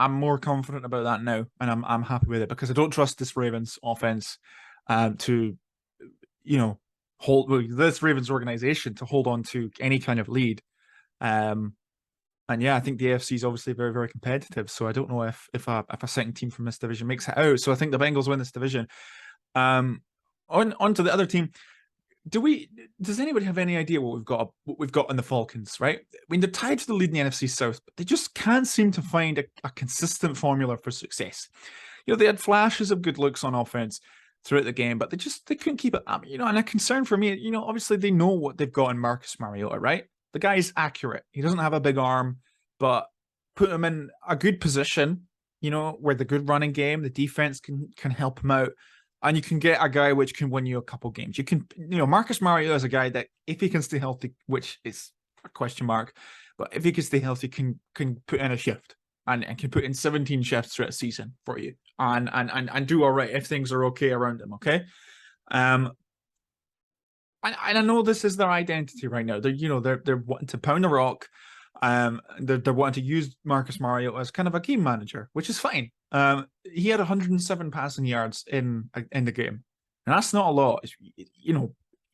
more confident about that now, and I'm happy with it because I don't trust this Ravens offense to hold this Ravens organization to hold on to any kind of lead. And yeah, I think the AFC is obviously very, very competitive. So I don't know if a second team from this division makes it out. So I think the Bengals win this division. On to the other team. Does anybody have any idea what we've got in the Falcons, right? I mean, they're tied to the lead in the NFC South, but they just can't seem to find a consistent formula for success. They had flashes of good looks on offense throughout the game, but they couldn't keep it up. And a concern for me, obviously they know what they've got in Marcus Mariota, right? The guy's accurate. He doesn't have a big arm, but put him in a good position, where the good running game, the defense can help him out. And you can get a guy which can win you a couple games. You can, Marcus Mariota is a guy that if he can stay healthy, which is a question mark, but if he can stay healthy, can put in a shift and can put in 17 shifts throughout a season for you and do all right if things are okay around him. Okay. And I know this is their identity right now. They're wanting to pound the rock. They're wanting to use Marcus Mariota as kind of a game manager, which is fine. He had 107 passing yards in the game, and that's not a lot,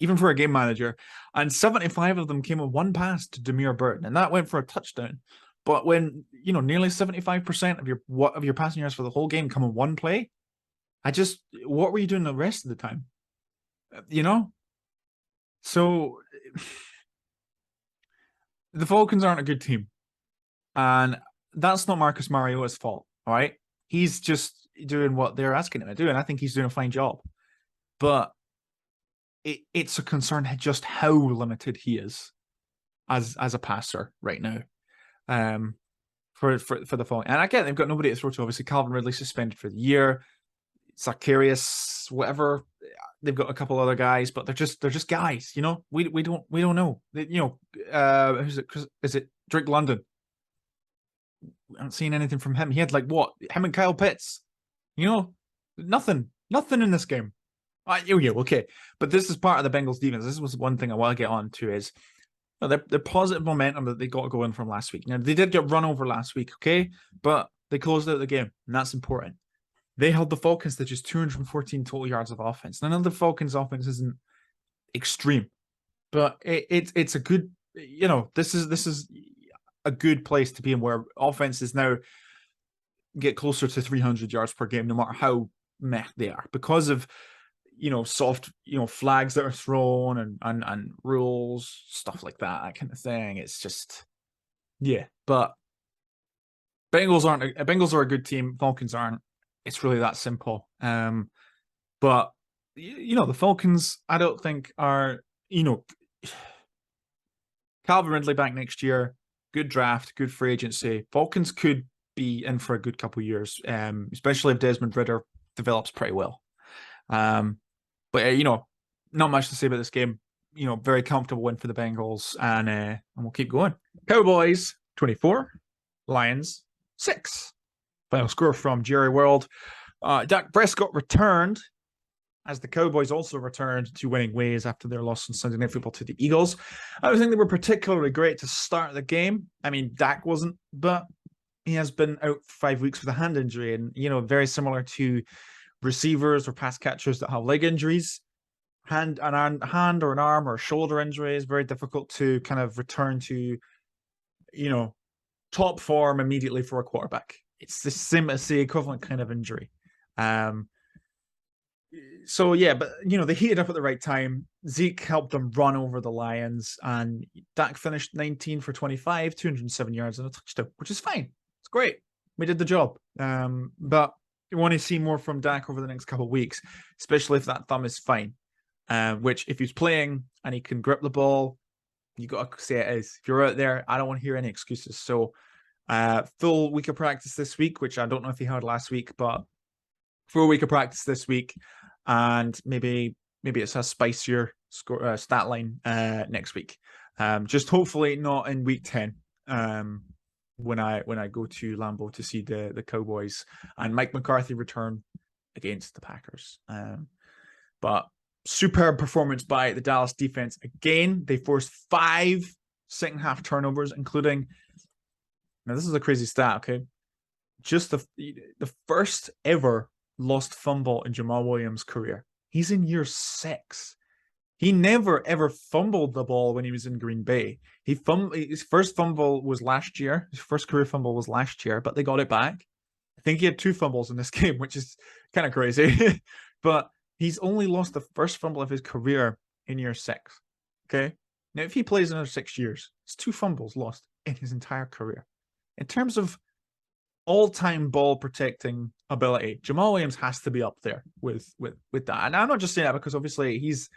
even for a game manager. And 75 of them came with one pass to Demir Burton, and that went for a touchdown. But when nearly 75% of your passing yards for the whole game come in one play, what were you doing the rest of the time? So the Falcons aren't a good team, and that's not Marcus Mariota's fault. All right, he's just doing what they're asking him to do, and I think he's doing a fine job. But it's a concern just how limited he is as a passer right now. For the Falcons, and again, they've got nobody to throw to. Obviously, Calvin Ridley suspended for the year. Zacharias, whatever. They've got a couple other guys, but they're just guys, We don't know. Who's it? Is it Drake London? I haven't seen anything from him. He had him and Kyle Pitts. Nothing in this game. Okay, but this is part of the Bengals defense. This was one thing I want to get on to is their positive momentum that they got going from last week. Now they did get run over last week, okay, but they closed out the game, and that's important. They held the Falcons to just 214 total yards of offense. None of the Falcons' offense isn't extreme, but it's a good, this is a good place to be in where offenses now get closer to 300 yards per game, no matter how meh they are, because of soft flags that are thrown and rules, stuff like that kind of thing. It's just but Bengals are a good team. Falcons aren't. It's really that simple. But the Falcons, I don't think are, Calvin Ridley back next year, good draft, good free agency. Falcons could be in for a good couple of years, especially if Desmond Ridder develops pretty well. But not much to say about this game. Very comfortable win for the Bengals, and we'll keep going. Cowboys 24, Lions 6. Final score from Jerry World. Dak Prescott returned, as the Cowboys also returned to winning ways after their loss on Sunday Night Football to the Eagles. I don't think they were particularly great to start the game. I mean, Dak wasn't, but he has been out for 5 weeks with a hand injury, and very similar to receivers or pass catchers that have leg injuries. Hand or an arm or a shoulder injury is very difficult to kind of return to, top form immediately for a quarterback. It's the same as the equivalent kind of injury. So yeah, but they heated up at the right time. Zeke helped them run over the Lions, and Dak finished 19 for 25, 207 yards and a touchdown, which is fine. It's great. We did the job. But you want to see more from Dak over the next couple of weeks, especially if that thumb is fine. Which if he's playing and he can grip the ball, You got to say it is. If you're out there, I don't want to hear any excuses. So, full week of practice this week, which I don't know if he had last week, but full week of practice this week, and maybe it's a spicier stat line next week. Just hopefully not in week 10. When I go to Lambeau to see the Cowboys and Mike McCarthy return against the Packers. But superb performance by the Dallas defense. Again, they forced 5 second half turnovers, including, now this is a crazy stat, okay? Just the first ever lost fumble in Jamal Williams' career. He's in year 6. He never ever fumbled the ball when he was in Green Bay. His first fumble was last year. His first career fumble was last year, but they got it back. I think he had 2 fumbles in this game, which is kind of crazy. But he's only lost the first fumble of his career in year 6. Okay? Now, if he plays another 6 years, it's 2 fumbles lost in his entire career. In terms of all-time ball protecting ability, Jamal Williams has to be up there with that. And I'm not just saying that because obviously he's,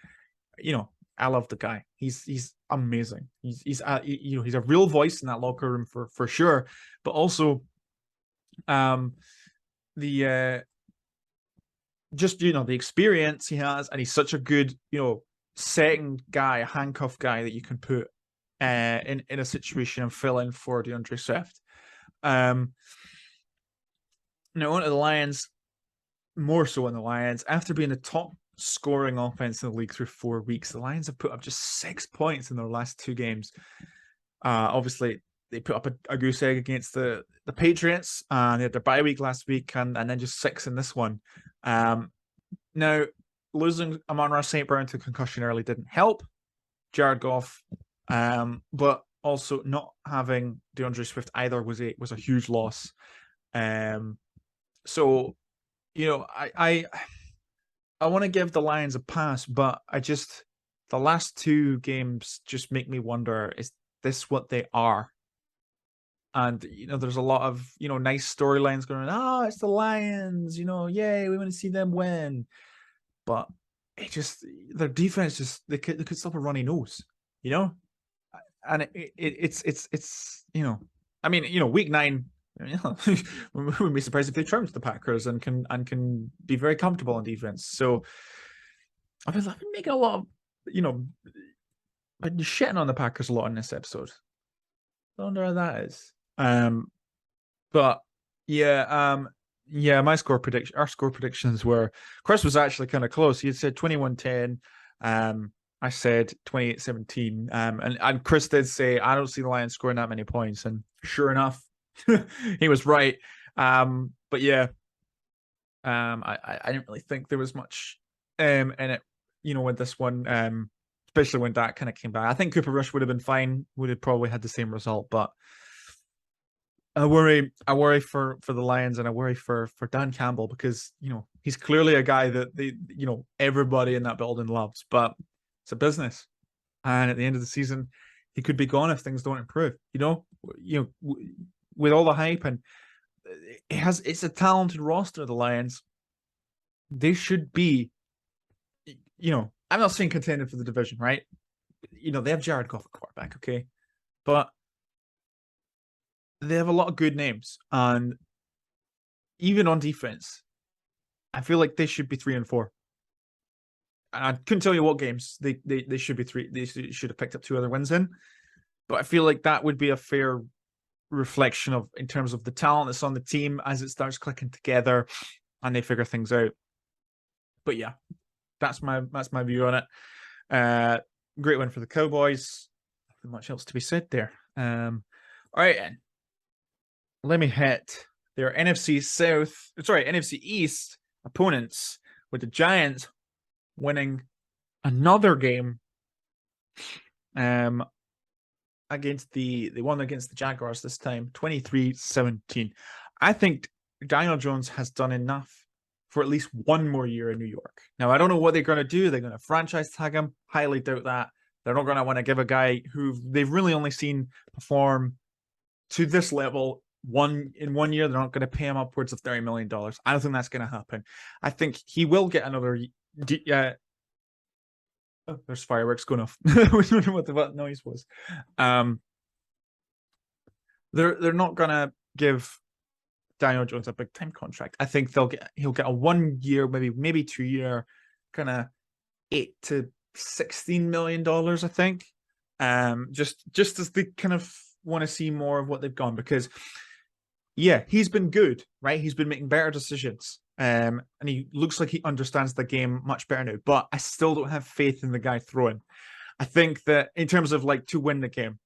I love the guy. He's amazing. He's a real voice in that locker room for sure. But also, the experience he has, and he's such a good, second guy, a handcuff guy that you can put in a situation and fill in for DeAndre Swift. Now on to the Lions, more so on the Lions. After being the top scoring offense in the league through 4 weeks, the Lions have put up just 6 points in their last 2 games. Obviously, they put up a goose egg against the Patriots, and they had their bye week last week, and then just 6 in this one. Now, losing Amon-Ra St. Brown to concussion early didn't help Jared Goff, but also not having DeAndre Swift either was a huge loss. So, I want to give the Lions a pass, but the last 2 games just make me wonder, is this what they are? And, there's a lot of, nice storylines going on. Oh, it's the Lions, yay, we want to see them win. But their defense they could stop a runny nose, And it's week 9, we wouldn't be surprised if they trounced the Packers and can be very comfortable on defense. So I've been making a lot of, I've been shitting on the Packers a lot in this episode. I wonder how that is. But yeah, our score predictions were, Chris was actually kind of close. He had said 21-10. I said 28-17. And Chris did say, I don't see the Lions scoring that many points. And sure enough, he was right. But yeah, I didn't really think there was much in it, with this one, especially when Dak kind of came back. I think Cooper Rush would have been fine, would have probably had the same result, but I worry for the Lions, and I worry for Dan Campbell, because he's clearly a guy that everybody in that building loves, but it's a business, and at the end of the season he could be gone if things don't improve. With all the hype, and it's a talented roster, the Lions. They should be, I'm not saying contending for the division, right? They have Jared Goff at quarterback, okay, but they have a lot of good names, and even on defense, I feel like they should be 3-4. I couldn't tell you what games they should be 3. They should have picked up 2 other wins in, but I feel like that would be a fair reflection of, in terms of the talent that's on the team as it starts clicking together and they figure things out. But yeah, that's my view on it. Great win for the Cowboys. Nothing much else to be said there. All right, then. Let me hit their NFC East opponents, with the Giants winning another game against they won against the Jaguars this time, 23-17. I think Daniel Jones has done enough for at least one more year in New York. Now, I don't know what they're going to do. They're going to franchise tag him. Highly doubt that. They're not going to want to give a guy who they've really only seen perform to this level in 1 year. They're not going to pay him upwards of $30 million. I don't think that's going to happen. I think he will get another Oh, there's fireworks going off. We don't know what the noise was. They're not gonna give Daniel Jones a big time contract. I think he'll get a 1 year, maybe 2 year, kind of $8 to $16 million. I think. Just as they kind of want to see more of what they've gone, because yeah, he's been good, right? He's been making better decisions. And he looks like he understands the game much better now. But I still don't have faith in the guy throwing. I think that in terms of like to win the game,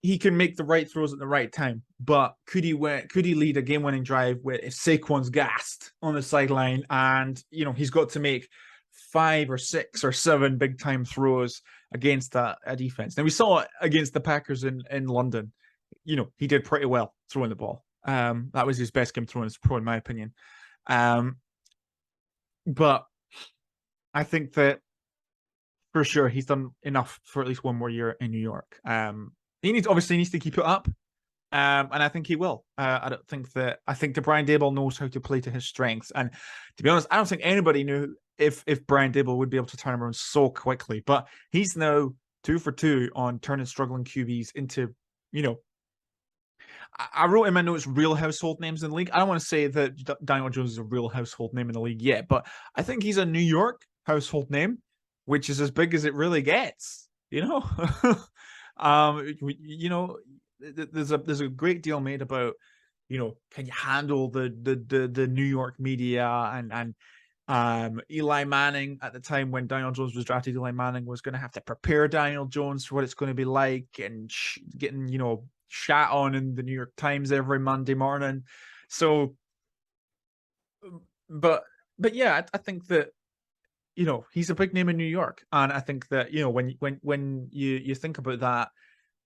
he can make the right throws at the right time. But could he lead a game-winning drive if Saquon's gassed on the sideline, and he's got to make 5 or 6 or 7 big-time throws against a defense. Now we saw it against the Packers in London. He did pretty well throwing the ball. That was his best game throwing as pro, in my opinion. But I think that for sure he's done enough for at least 1 more year in New York. He needs to keep it up. And I think he will. I think that Brian Daboll knows how to play to his strengths. And to be honest, I don't think anybody knew if Brian Daboll would be able to turn him around so quickly. But he's now 2 for 2 on turning struggling QBs into, I wrote in my notes real household names in the league. I don't want to say that Daniel Jones is a real household name in the league yet, but I think he's a New York household name, which is as big as it really gets. There's a great deal made about, can you handle the New York media, and Eli Manning at the time when Daniel Jones was drafted. Eli Manning was going to have to prepare Daniel Jones for what it's going to be like, and getting shat on in the New York Times every Monday morning. So, but yeah, I think that he's a big name in New York, and I think that when you think about that,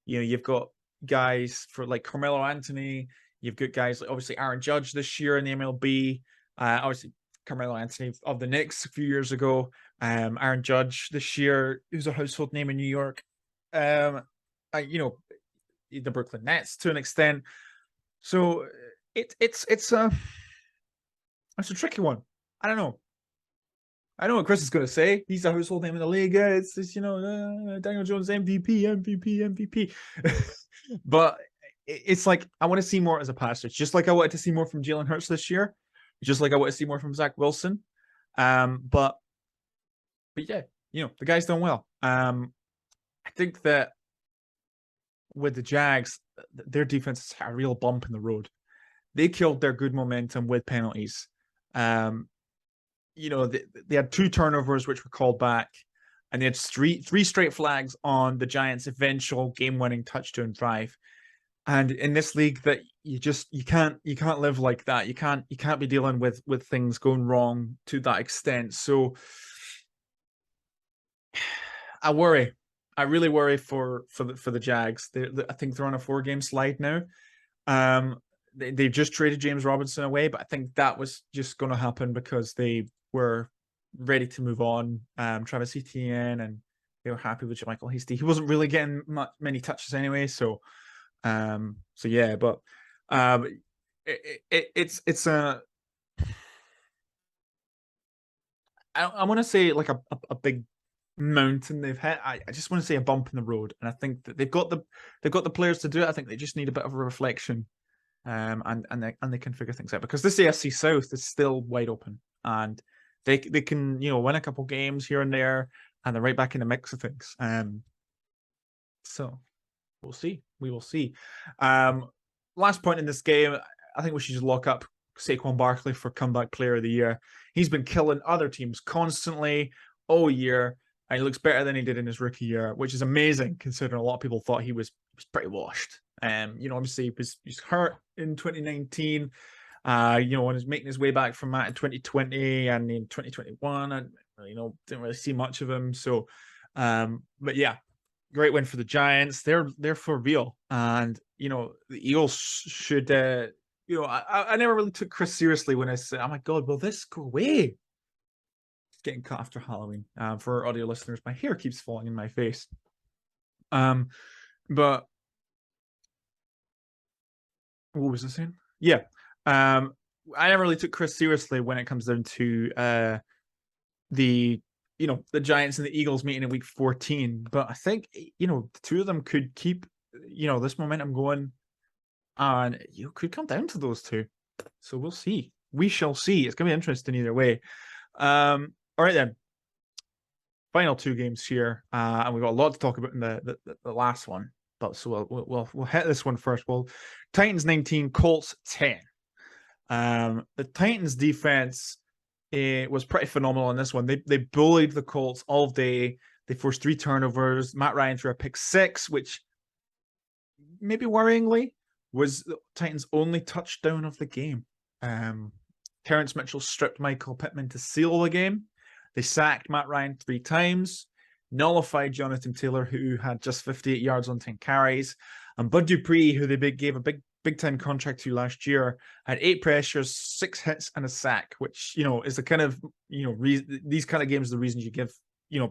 you've got guys for like Carmelo Anthony, you've got guys like obviously Aaron Judge this year in the MLB, obviously Carmelo Anthony of the Knicks a few years ago, Aaron Judge this year, who's a household name in New York, the Brooklyn Nets to an extent. So it's a tricky one. I don't know. I know what Chris is going to say. He's a household name in the league. It's just, Daniel Jones MVP. But it's like, I want to see more as a passer. Just like I wanted to see more from Jalen Hurts this year. Just like I want to see more from Zach Wilson. But yeah, the guy's done well. I think that with the Jags, their defense is a real bump in the road. They killed their good momentum with penalties. They had 2 turnovers which were called back, and they had three straight flags on the Giants' eventual game-winning touchdown drive. And in this league, that you can't live like that. You can't be dealing with things going wrong to that extent. So I worry. I really worry for the Jags. I think they're on a 4-game slide now. They've just traded James Robinson away, but I think that was just going to happen because they were ready to move on. Travis Etienne, and they were happy with Michael Hasty. He wasn't really getting many touches anyway, so yeah. But it's a. I want to say like a big mountain they've hit. I just want to say a bump in the road, and I think that they've got the players to do it. I think they just need a bit of a reflection, and they can figure things out, because this AFC South is still wide open, and they can win a couple games here and there, and they're right back in the mix of things. So we'll see. We will see. Last point in this game, I think we should just lock up Saquon Barkley for comeback player of the year. He's been killing other teams constantly all year, and he looks better than he did in his rookie year, which is amazing considering a lot of people thought he was pretty washed. Obviously he was hurt in 2019. When he was making his way back from that in 2020 and in 2021, and didn't really see much of him. So, but yeah, great win for the Giants. They're for real, and the Eagles should. I never really took Chris seriously when I said, "Oh my God, will this go away?" It's getting cut after Halloween. For our audio listeners, my hair keeps falling in my face. But what was I saying? Yeah. I never really took Chris seriously when it comes down to the the Giants and the Eagles meeting in week 14. But I think, the two of them could keep, this momentum going, and you could come down to those two. So we'll see. We shall see. It's going to be interesting either way. All right, then. Final two games here, and we've got a lot to talk about in the last one. But so we'll hit this one first. Well, Titans 19, Colts 10. The Titans defense was pretty phenomenal in this one. They bullied the Colts all day. They forced 3 turnovers. Matt Ryan threw a pick 6, which maybe worryingly was the Titans' only touchdown of the game. Terrence Mitchell stripped Michael Pittman to seal the game. They sacked Matt Ryan 3 times, nullified Jonathan Taylor, who had just 58 yards on 10 carries, and Bud Dupree, who they gave a big time contract to last year, had 8 pressures, 6 hits, and a sack, which is the kind of these kind of games are the reason you give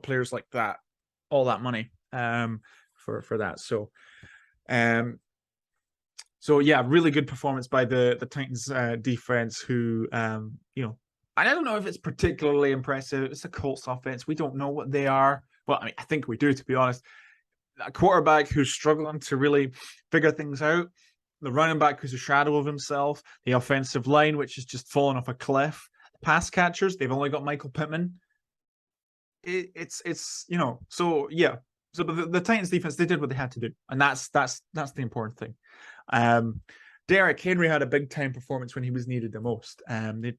players like that all that money for that. So yeah, really good performance by the Titans defense, who I don't know if it's particularly impressive. It's a Colts offense. We don't know what they are. Well, I think we do, to be honest. A quarterback who's struggling to really figure things out. The running back who's a shadow of himself. The offensive line, which is just falling off a cliff. The pass catchers, they've only got Michael Pittman. So yeah. So the Titans defense, they did what they had to do, and that's the important thing. Derrick Henry had a big time performance when he was needed the most.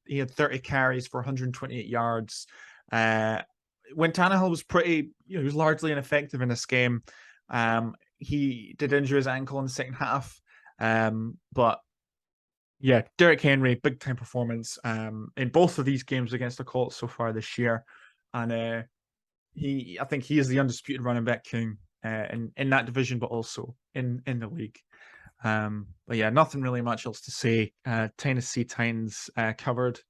He had 30 carries for 128 yards. When Tannehill was he was largely ineffective in this game. He did injure his ankle in the second half. But yeah, Derrick Henry, big time performance in both of these games against the Colts so far this year. And I think he is the undisputed running back king in that division, but also in the league. But yeah, nothing really much else to say. Tennessee Titans covered,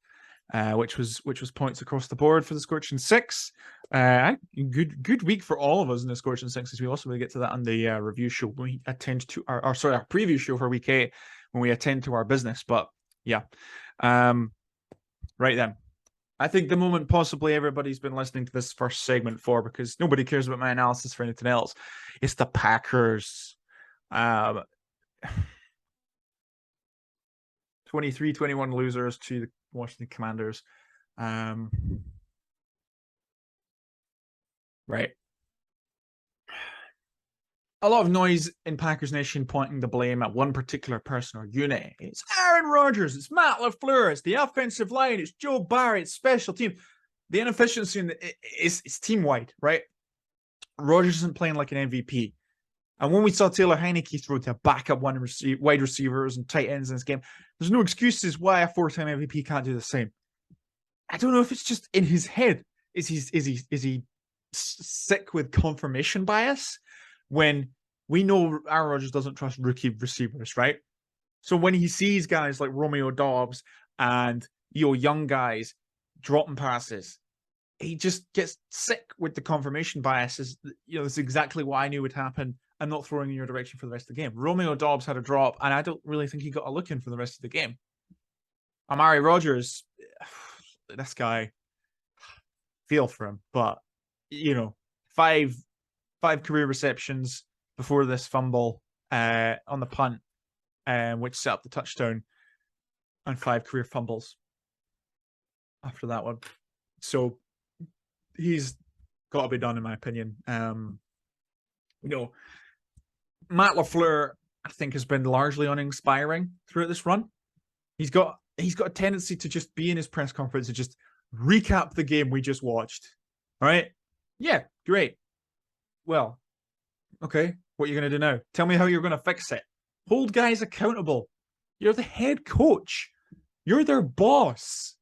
which was points across the board for the Scorching 6. Good week for all of us in the Scorching 6, as we also will get to that on the review show when we attend to our preview show for week 8 when we attend to our business. But yeah, right then. I think the moment possibly everybody's been listening to this first segment for, because nobody cares about my analysis for anything else, it's the Packers. 23-21 losers to the Washington Commanders. Right. A lot of noise in Packers Nation pointing the blame at one particular person or unit. It's Aaron Rodgers, it's Matt LaFleur, it's the offensive line, it's Joe Barry, it's special team. The inefficiency is team-wide, right? Rodgers isn't playing like an MVP. And when we saw Taylor Heineke throw to backup wide receivers and tight ends in this game, there's no excuses why a 4-time MVP can't do the same. I don't know if it's just in his head. Is he sick with confirmation bias when we know Aaron Rodgers doesn't trust rookie receivers, right? So when he sees guys like Romeo Doubs and young guys dropping passes, he just gets sick with the confirmation biases. It's exactly what I knew would happen. I'm not throwing in your direction for the rest of the game. Romeo Doubs had a drop, and I don't really think he got a look in for the rest of the game. Amari Rodgers, this guy, feel for him, but 5 career receptions before this fumble on the punt, which set up the touchdown, and 5 career fumbles after that one. So he's got to be done, in my opinion. Matt LaFleur, I think, has been largely uninspiring throughout this run. He's got a tendency to just be in his press conference and just recap the game we just watched. All right? Yeah, great. Well, okay, what are you going to do now? Tell me how you're going to fix it. Hold guys accountable. You're the head coach. You're their boss.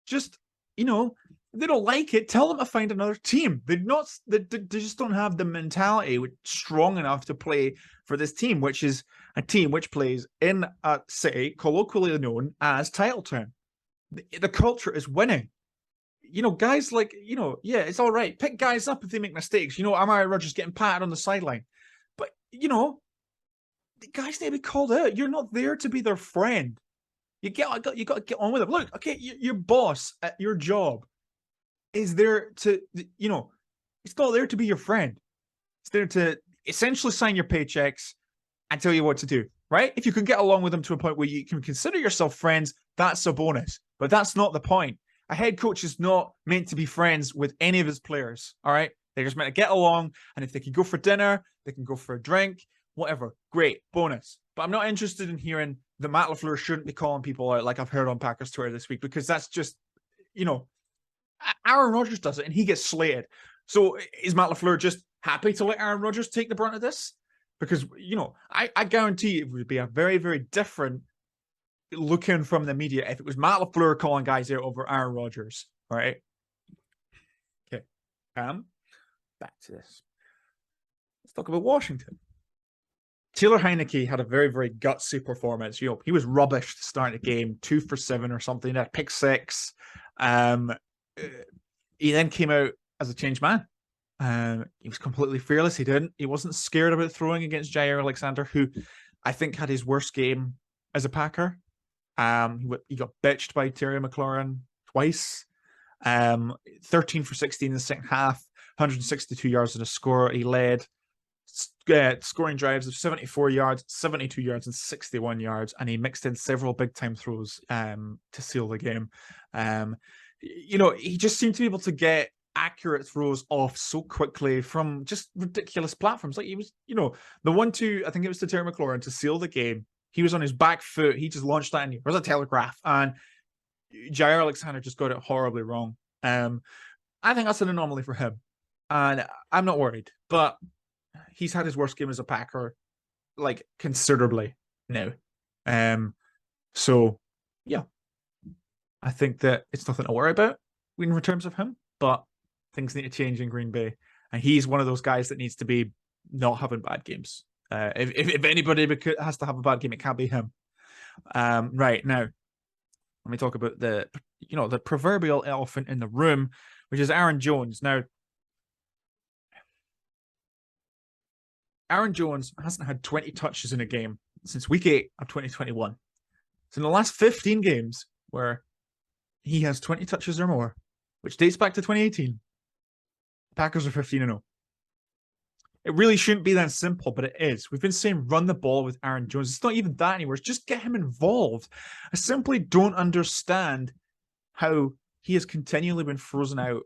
Just, if they don't like it, tell them to find another team. They just don't have the mentality strong enough to play for this team, which is a team which plays in a city colloquially known as Titletown. The culture is winning. Guys like, yeah, it's all right. Pick guys up if they make mistakes. Amari Rodgers getting patted on the sideline. But, the guys need to be called out. You're not there to be their friend. You got to get on with it. Look, okay, you're boss at your job. is there to, it's not there to be your friend. It's there to essentially sign your paychecks and tell you what to do, right? If you can get along with them to a point where you can consider yourself friends, that's a bonus. But that's not the point. A head coach is not meant to be friends with any of his players, all right? They're just meant to get along, and if they can go for dinner, they can go for a drink, whatever. Great, bonus. But I'm not interested in hearing that Matt LaFleur shouldn't be calling people out like I've heard on Packers Twitter this week, because that's just, Aaron Rodgers does it, and he gets slated. So is Matt LaFleur just happy to let Aaron Rodgers take the brunt of this? Because, I guarantee it would be a very, very different looking from the media if it was Matt LaFleur calling guys out over Aaron Rodgers, all right? Okay. Back to this. Let's talk about Washington. Taylor Heineke had a very, very gutsy performance. He was rubbish to start the game, 2 for 7 or something, that pick 6. He then came out as a changed man. He was completely fearless. He wasn't scared about throwing against Jair Alexander, who I think had his worst game as a Packer. He got bitched by Terry McLaurin twice. 13 for 16 in the second half, 162 yards in a score. He led scoring drives of 74 yards, 72 yards, and 61 yards, and he mixed in several big-time throws to seal the game. He just seemed to be able to get accurate throws off so quickly from just ridiculous platforms. Like he was, the 1-2, I think it was to Terry McLaurin to seal the game. He was on his back foot. He just launched that, and it was a telegraph. And Jair Alexander just got it horribly wrong. I think that's an anomaly for him, and I'm not worried. But he's had his worst game as a Packer, like, considerably now. So, yeah. I think that it's nothing to worry about in terms of him, but things need to change in Green Bay. And he's one of those guys that needs to be not having bad games. If anybody has to have a bad game, it can't be him. Right, now, let me talk about the proverbial elephant in the room, which is Aaron Jones. Now, Aaron Jones hasn't had 20 touches in a game since week 8 of 2021. So in the last 15 games where he has 20 touches or more, which dates back to 2018, the Packers are 15-0. It really shouldn't be that simple, but it is. We've been saying run the ball with Aaron Jones. It's not even that anymore. It's just get him involved. I simply don't understand how he has continually been frozen out.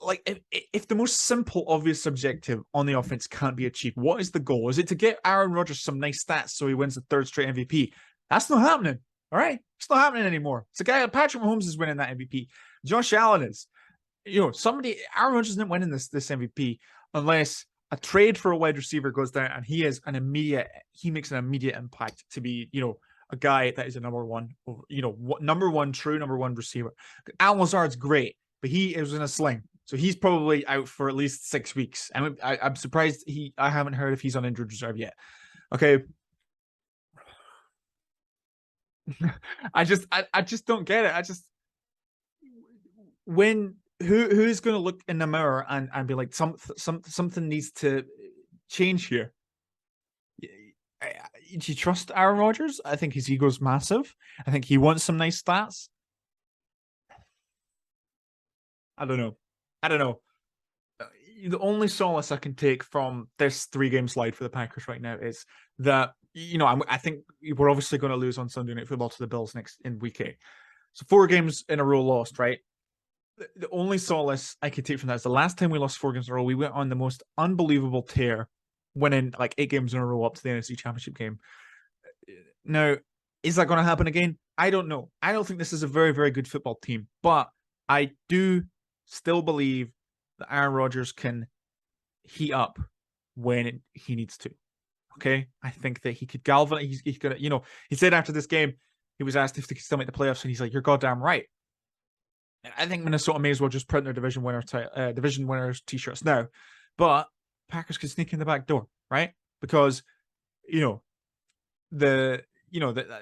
Like, if the most simple, obvious objective on the offense can't be achieved, what is the goal? Is it to get Aaron Rodgers some nice stats so he wins the 3rd straight MVP? That's not happening. All right? It's not happening anymore. It's a guy, Patrick Mahomes is winning that MVP. Josh Allen is. Aaron Rodgers isn't winning this MVP unless a trade for a wide receiver goes down and he makes an immediate impact to be, a guy that is a number one receiver. Al Lazard's great, but he was in a sling. So he's probably out for at least 6 weeks. And I'm surprised I haven't heard if he's on injured reserve yet. Okay. I just don't get it. Who's going to look in the mirror and be like, something needs to change here? Do you trust Aaron Rodgers? I think his ego's massive. I think he wants some nice stats. I don't know. The only solace I can take from this 3-game slide for the Packers right now is that, I think we're obviously going to lose on Sunday Night Football to the Bills in week 8. So 4 games in a row lost, right? The only solace I could take from that is the last time we lost 4 games in a row, we went on the most unbelievable tear, winning like 8 games in a row up to the NFC Championship game. Now, is that going to happen again? I don't know. I don't think this is a very, very good football team, but I do still believe that Aaron Rodgers can heat up when he needs to. Okay? I think that he could galvanize. He's gonna, he said after this game, he was asked if they could still make the playoffs, and he's like, "You're goddamn right." And I think Minnesota may as well just print their division winners t-shirts now. But Packers could sneak in the back door, right? Because the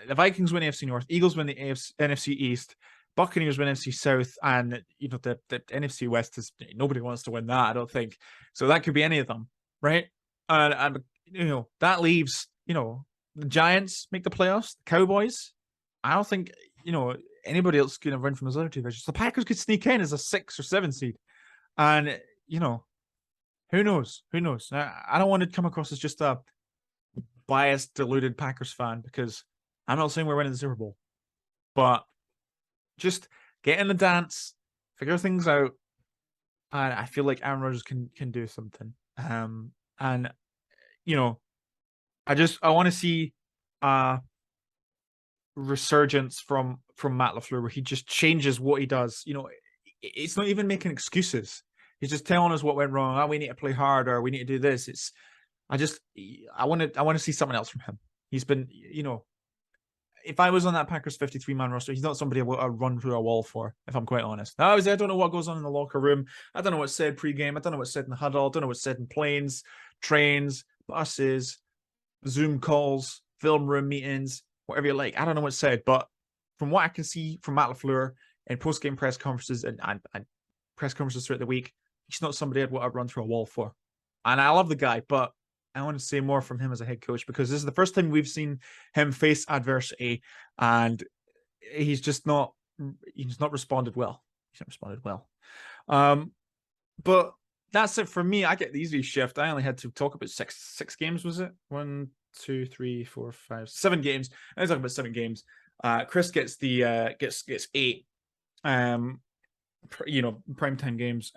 Vikings win the AFC North, Eagles win the NFC East, Buccaneers win NFC South, and the NFC West is, nobody wants to win that, I don't think. So that could be any of them, right? And that leaves the Giants make the playoffs, the Cowboys. I don't think anybody else going to run from those other two divisions. The Packers could sneak in as a 6 or 7 seed. And, you know, who knows? Who knows? I don't want to come across as just a biased, deluded Packers fan, because I'm not saying we're winning the Super Bowl. But just get in the dance, figure things out, and I feel like Aaron Rodgers can do something. And, you know, I want to see resurgence from Matt LaFleur, where he just changes what he does. You know, it's not even making excuses. He's just telling us what went wrong. Oh, we need to play harder. We need to do this. I want to see something else from him. He's been, you know, if I was on that Packers 53-man roster, he's not somebody I would run through a wall for, if I'm quite honest. I don't know what goes on in the locker room. I don't know what's said pregame. I don't know what's said in the huddle. I don't know what's said in planes, trains, buses, Zoom calls, film room meetings, whatever you like. I don't know what's said, but from what I can see from Matt LaFleur in post-game press conferences and press conferences throughout the week, he's not somebody I'd want to run through a wall for. And I love the guy, but I want to see more from him as a head coach, because this is the first time we've seen him face adversity, and he's not responded well. He's not responded well. But that's it for me. I get the easy shift. I only had to talk about six games, was it? 1, 2, 3, 4, 5, 7 games. I was talking about 7 games. Chris gets the gets 8 primetime games.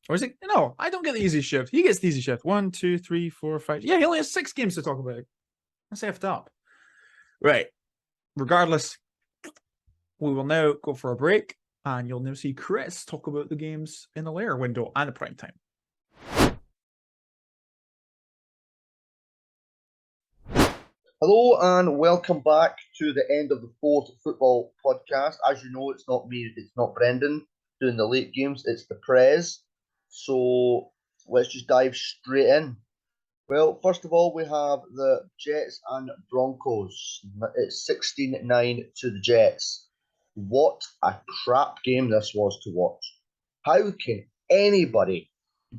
Or is it? No, I don't get the easy shift. He gets the easy shift. 1, 2, 3, 4, 5. Yeah, he only has 6 games to talk about. That's effed up. Right. Regardless, we will now go for a break, and you'll now see Chris talk about the games in the layer window and the prime time. Hello and welcome back to the end of the 4th football podcast. As you know, it's not me, it's not Brendan doing the late games, it's the Prez. So let's just dive straight in. Well, first of all, we have the Jets and Broncos. It's 16-9 to the Jets. What a crap game this was to watch. How can anybody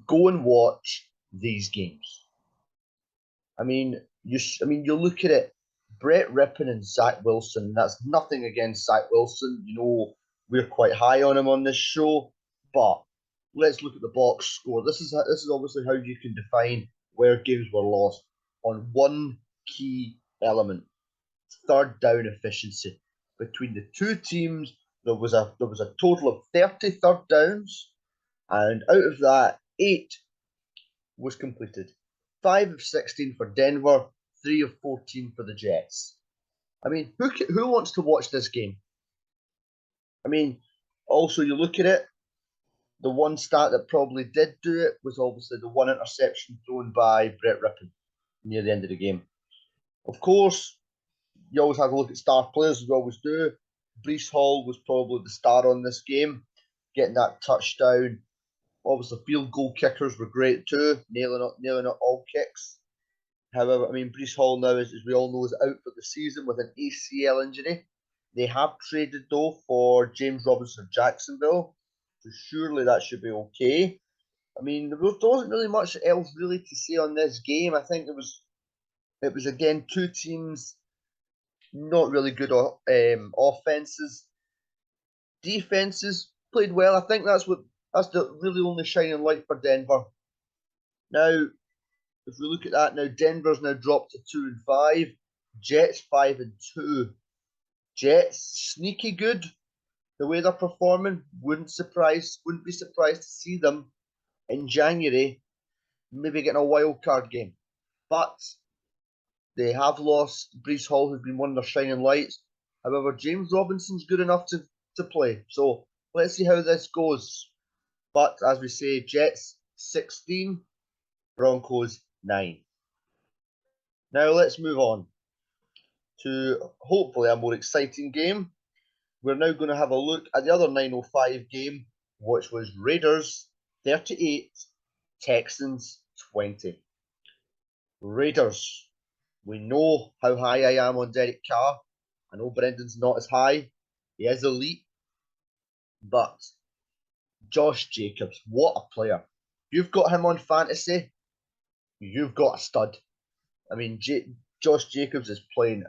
go and watch these games? I mean, you look at it, Brett Rippon and Zach Wilson. That's nothing against Zach Wilson. You know, we're quite high on him on this show, but let's look at the box score. This is obviously how you can define where games were lost on one key element: third down efficiency. Between the two teams, there was a total of 30 third downs, and out of that, 8 was completed. 5 of 16 for Denver, 3 of 14 for the Jets. I mean, who wants to watch this game? I mean, also you look at it, the one stat that probably did do it was obviously the one interception thrown by Brett Rippon near the end of the game. Of course, you always have to look at star players, as we always do. Breece Hall was probably the star on this game, getting that touchdown. Obviously, field goal kickers were great too, nailing up all kicks. However, I mean, Breece Hall now, as we all know, is out for the season with an ACL injury. They have traded, though, for James Robinson of Jacksonville, so surely that should be okay. I mean, there wasn't really much else really to say on this game. I think it was again, two teams not really good offenses. Defenses played well. I think that's the really only shining light for Denver. Now, if we look at that now, Denver's now dropped to 2-5. Jets 5-2. Jets sneaky good. The way they're performing, wouldn't be surprised to see them in January, maybe getting a wild card game. But they have lost Breece Hall, who's been one of their shining lights. However, James Robinson's good enough to play. So let's see how this goes. But as we say, Jets 16, Broncos 9. Now let's move on to hopefully a more exciting game. We're now going to have a look at the other 9:05 game, which was Raiders 38, Texans 20. Raiders. We know how high I am on Derek Carr. I know Brendan's not as high. He is elite. But Josh Jacobs, what a player. You've got him on fantasy. You've got a stud. I mean, Josh Jacobs is playing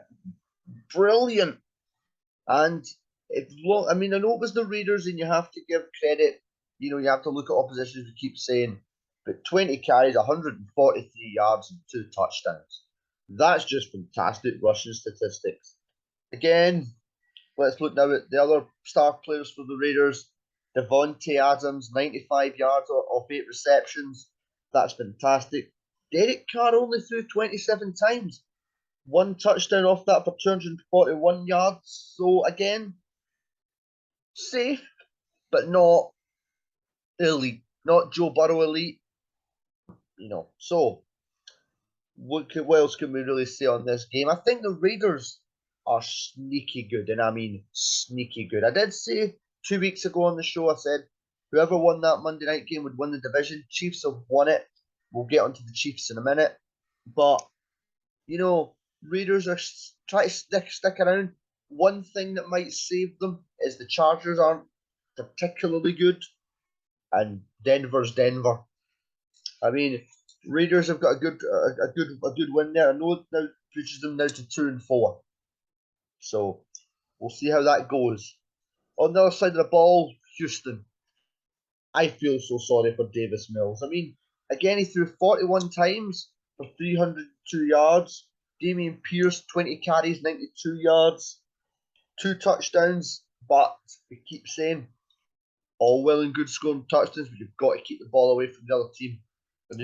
brilliant. And I mean, I know it was the Raiders, and you have to give credit. You have to look at opposition, as we keep saying. But 20 carries, 143 yards, and 2 touchdowns. That's just fantastic rushing statistics. Again, let's look now at the other star players for the Raiders. Devontae Adams, 95 yards off 8 receptions. That's fantastic. Derek Carr only threw 27 times. 1 touchdown off that for 241 yards. So again, safe, but not elite. Not Joe Burrow elite. So what else can we really say on this game? I think the Raiders are sneaky good, and I mean sneaky good. I did say 2 weeks ago on the show, I said whoever won that Monday night game would win the division. Chiefs have won it. We'll get onto the Chiefs in a minute. But, Raiders are trying to stick around. One thing that might save them is the Chargers aren't particularly good, and Denver's Denver. I mean, Raiders have got a good win there. I know it now pushes them now to 2-4. So we'll see how that goes. On the other side of the ball, Houston. I feel so sorry for Davis Mills. I mean, again, he threw 41 times for 302 yards. Damian Pierce, 20 carries, 92 yards, 2 touchdowns. But we keep saying, all well and good scoring touchdowns, but you've got to keep the ball away from the other team. And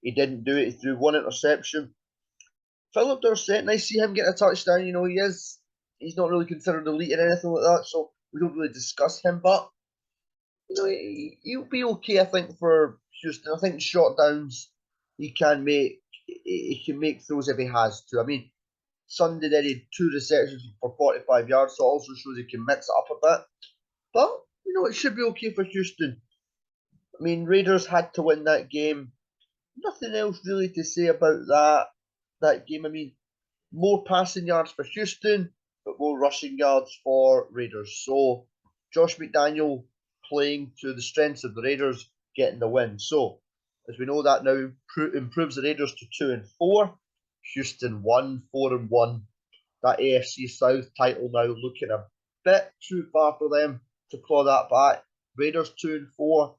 he didn't do it. He threw 1 interception. Philip Dorsett, nice to see him get a touchdown. He's not really considered elite or anything like that, so we don't really discuss him. But he'll be okay, I think, for Houston. I think short downs he can make throws if he has to. I mean, Sunday there he had 2 receptions for 45 yards, so it also shows he can mix it up a bit. But it should be okay for Houston. I mean, Raiders had to win that game. Nothing else really to say about that game. I mean, more passing yards for Houston, but more rushing yards for Raiders. So Josh McDaniel playing to the strengths of the Raiders, getting the win. So as we know, that now improves the Raiders to 2-4. Houston 4-1. That AFC South title now looking a bit too far for them to claw that back. Raiders 2-4.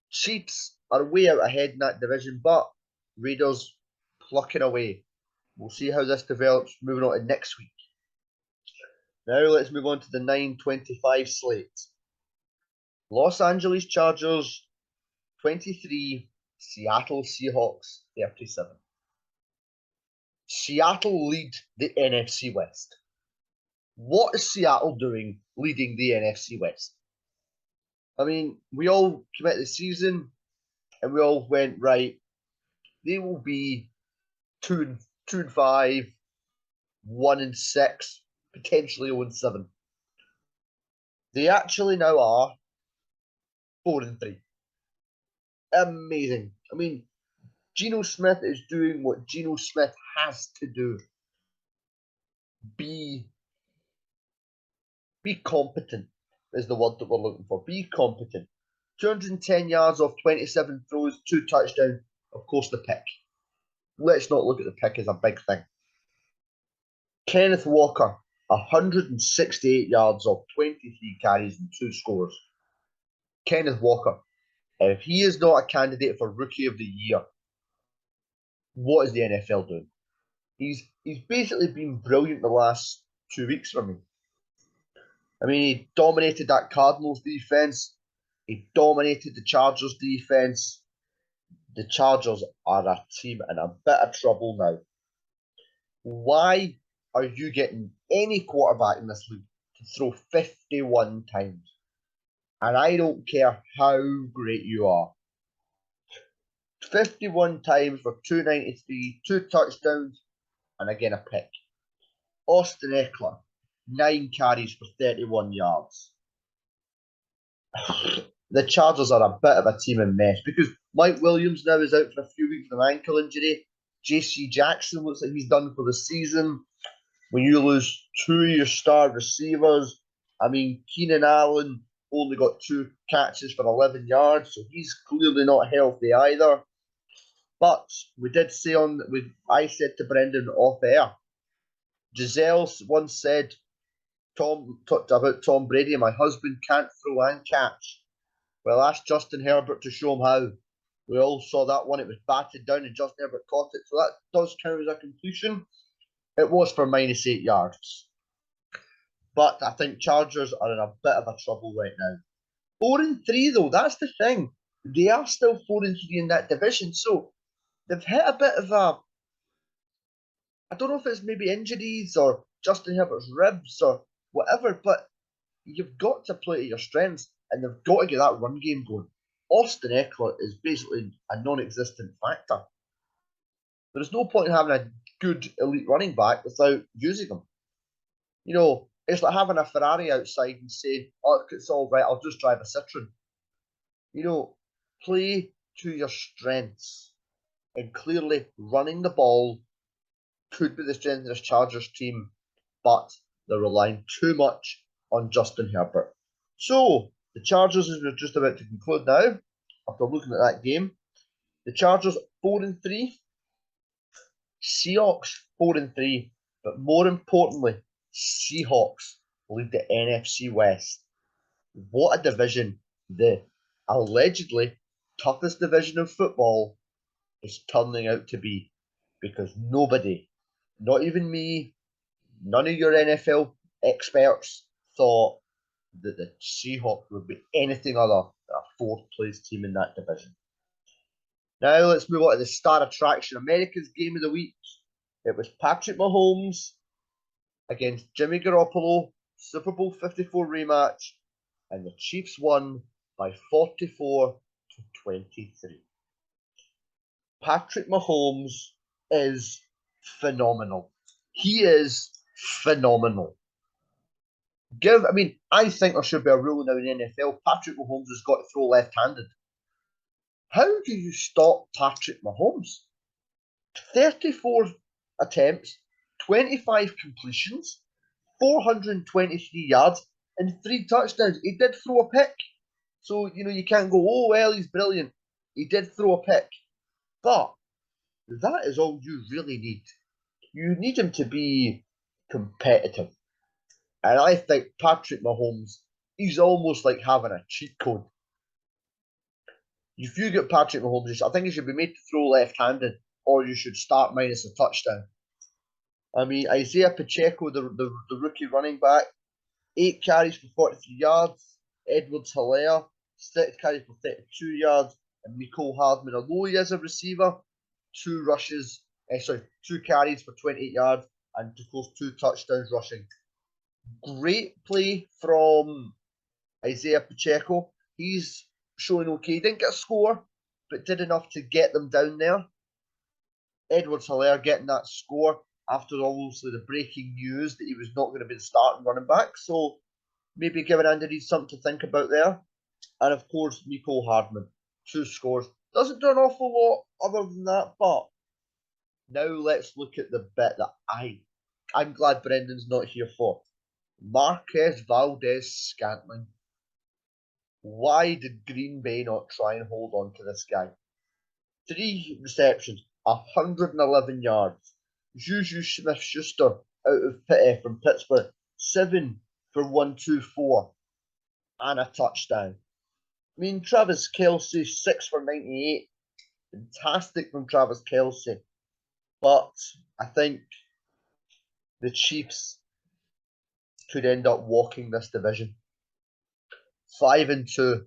Chiefs are way out ahead in that division, but Raiders plucking away. We'll see how this develops moving on to next week. Now let's move on to the 9:25 slate. Los Angeles Chargers 23, Seattle Seahawks 37. Seattle lead the NFC West. What is Seattle doing leading the NFC West? I mean, we all came out the season and we all went, right, they will be 2-5, 1-6, potentially 0-7. They actually now are 4-3. Amazing. I mean, Geno Smith is doing what Geno Smith has to do. Be competent is the word that we're looking for. Be competent. 210 yards off 27 throws, 2 touchdowns. Of course, the pick. Let's not look at the pick as a big thing. Kenneth Walker, 168 yards off 23 carries and 2 scores. Kenneth Walker, if he is not a candidate for Rookie of the Year, what is the NFL doing? He's basically been brilliant the last 2 weeks for me. I mean, he dominated that Cardinals defense. He dominated the Chargers defense. The Chargers are a team in a bit of trouble now. Why are you getting any quarterback in this league to throw 51 times? And I don't care how great you are. 51 times for 293, 2 touchdowns, and again a pick. Austin Eckler, 9 carries for 31 yards. The Chargers are a bit of a team in mess because Mike Williams now is out for a few weeks with an ankle injury. J.C. Jackson looks like he's done for the season. When you lose 2 of your star receivers, I mean, Keenan Allen only got 2 catches for 11 yards, so he's clearly not healthy either. But we did say I said to Brendan off air, Giselle once said, Tom talked about Tom Brady. My husband can't throw and catch. Well, ask Justin Herbert to show him how. We all saw that one. It was batted down and Justin Herbert caught it. So that does count as a completion. It was for -8 yards. But I think Chargers are in a bit of a trouble right now. 4-3 though, that's the thing. They are still 4-3 in that division. So they've hit a bit of a, I don't know if it's maybe injuries or Justin Herbert's ribs or whatever, but you've got to play to your strengths and they've got to get that run game going. Austin Eckler is basically a non-existent factor. There's no point in having a good elite running back without using them. You know, it's like having a Ferrari outside and say, oh, it's all right, I'll just drive a Citroen. You know, play to your strengths. And clearly, running the ball could be the strength of this Chargers team, but they're relying too much on Justin Herbert. So, the Chargers, as we're just about to conclude now, after looking at that game, the Chargers 4-3, Seahawks 4-3, but more importantly, Seahawks lead the NFC West. What a division! The allegedly toughest division of football is turning out to be, because nobody, not even me, none of your NFL experts thought that the Seahawks would be anything other than a fourth place team in that division. Now let's move on to the star attraction, America's game of the week. It was Patrick Mahomes against Jimmy Garoppolo, Super Bowl 54 rematch, and the Chiefs won by 44-23. Patrick Mahomes is phenomenal. He is phenomenal. I think there should be a rule now in the NFL. Patrick Mahomes has got to throw left-handed. How do you stop Patrick Mahomes? 34 attempts, 25 completions, 423 yards, and 3 touchdowns. He did throw a pick. So, you can't go, oh, well, he's brilliant. He did throw a pick. But that is all you really need. You need him to be competitive. And I think Patrick Mahomes, he's almost like having a cheat code. If you get Patrick Mahomes, I think he should be made to throw left-handed, or you should start minus a touchdown. Isaiah Pacheco, the rookie running back, 8 carries for 43 yards. Edwards-Helaire, 6 carries for 32 yards. And Mecole Hardman, although he is a receiver, 2 carries for 28 yards and to close 2 touchdowns rushing. Great play from Isaiah Pacheco. He's showing okay. He didn't get a score, but did enough to get them down there. Edwards-Helaire getting that score after obviously the breaking news that he was not going to be the starting running back. So maybe giving Andy Reid something to think about there. And of course, Mecole Hardman, 2 scores. Doesn't do an awful lot other than that, but now let's look at the bit that I'm glad Brendan's not here for. Marquez Valdes-Scantling. Why did Green Bay not try and hold on to this guy? 3 receptions, 111 yards. Juju Smith-Schuster from Pittsburgh, 7 for 124 and a touchdown. Travis Kelce, 6 for 98. Fantastic from Travis Kelce. But I think the Chiefs could end up walking this division. 5-2.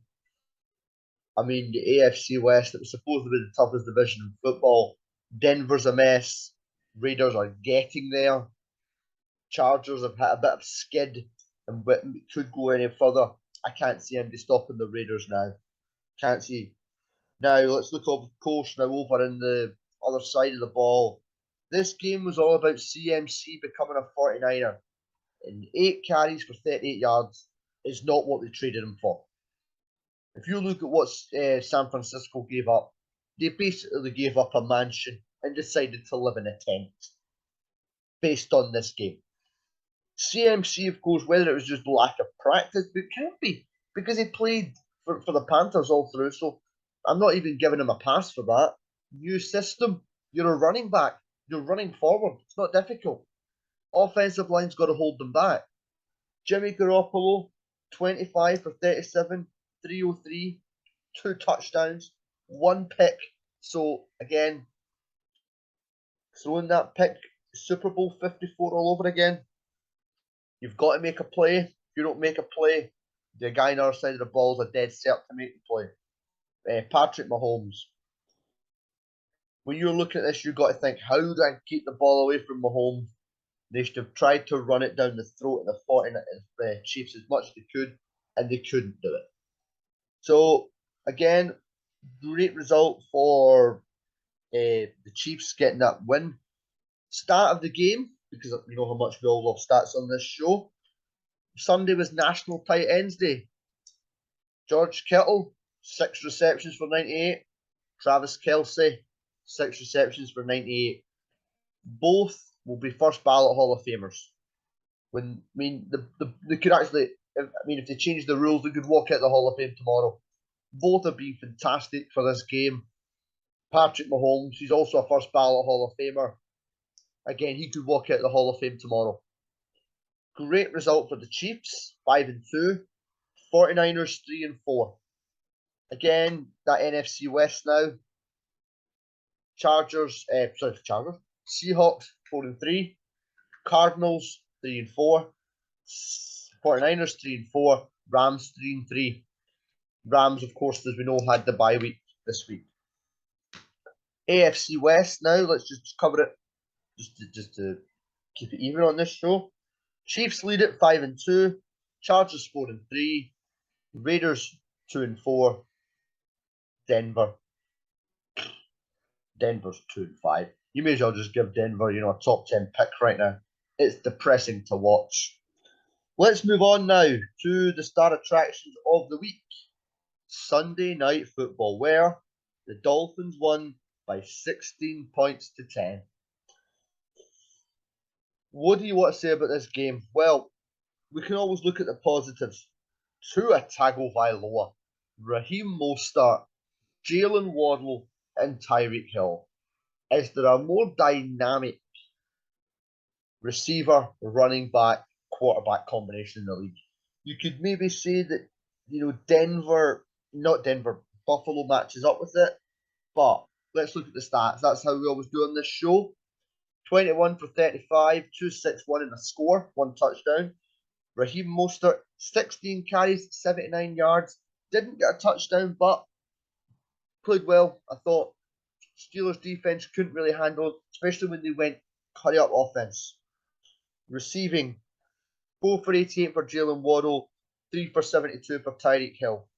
The AFC West, it was supposed to be the toughest division in football. Denver's a mess. Raiders are getting there. Chargers have hit a bit of skid and could go any further. I can't see anybody stopping the Raiders now. Can't see. Now, let's look, of course, now over in the other side of the ball. This game was all about CMC becoming a 49er. And 8 carries for 38 yards is not what they traded him for. If you look at what San Francisco gave up, they basically gave up a mansion and decided to live in a tent based on this game. CMC, of course, whether it was just lack of practice, but it can't be because he played for the Panthers all through. So I'm not even giving him a pass for that. New system. You're a running back. You're running forward. It's not difficult. Offensive line's got to hold them back. Jimmy Garoppolo, 25 for 37, 303, 2 touchdowns, 1 pick. So, again, throwing that pick, Super Bowl 54 all over again. You've got to make a play. If you don't make a play, the guy on the other side of the ball is a dead cert to make the play. Patrick Mahomes. When you're looking at this, you've got to think, how do I keep the ball away from Mahomes? They should have tried to run it down the throat of the 49 Chiefs as much as they could, and they couldn't do it. So, again, great result for the Chiefs getting that win. Start of the game, because you know how much we all love stats on this show. Sunday was National Tight Ends Day. George Kittle, 6 receptions for 98. Travis Kelce, 6 receptions for 98. Both will be first ballot Hall of Famers. They could actually, if they change the rules, they could walk out the Hall of Fame tomorrow. Both have been fantastic for this game. Patrick Mahomes, he's also a first ballot Hall of Famer. Again, he could walk out the Hall of Fame tomorrow. Great result for the Chiefs, 5-2. 49ers, 3-4. Again, that NFC West now. Seahawks, 4-3. Cardinals, 3-4. 49ers, 3-4. Rams, 3-3. Rams, of course, as we know, had the bye week this week. AFC West now, let's just cover it just to keep it even on this show. Chiefs lead it 5-2. Chargers 4-3. Raiders 2-4. Denver's 2-5. You may as well just give Denver, a top 10 pick right now. It's depressing to watch. Let's move on now to the star attractions of the week. Sunday Night Football, where the Dolphins won by 16 points to 10. What do you want to say about this game? Well, we can always look at the positives. Tua Tagovailoa, Raheem Mostert, Jalen Waddle, and Tyreek Hill. Is there a more dynamic receiver, running back, quarterback combination in the league? You could maybe say that, Buffalo matches up with it, but let's look at the stats. That's how we always do on this show. 21 for 35, 261 in a score, 1 touchdown. Raheem Mostert, 16 carries, 79 yards. Didn't get a touchdown, but played well. I thought Steelers defense couldn't really handle it, especially when they went hurry up offense. Receiving, 4 for 88 for Jalen Waddle, 3 for 72 for Tyreek Hill.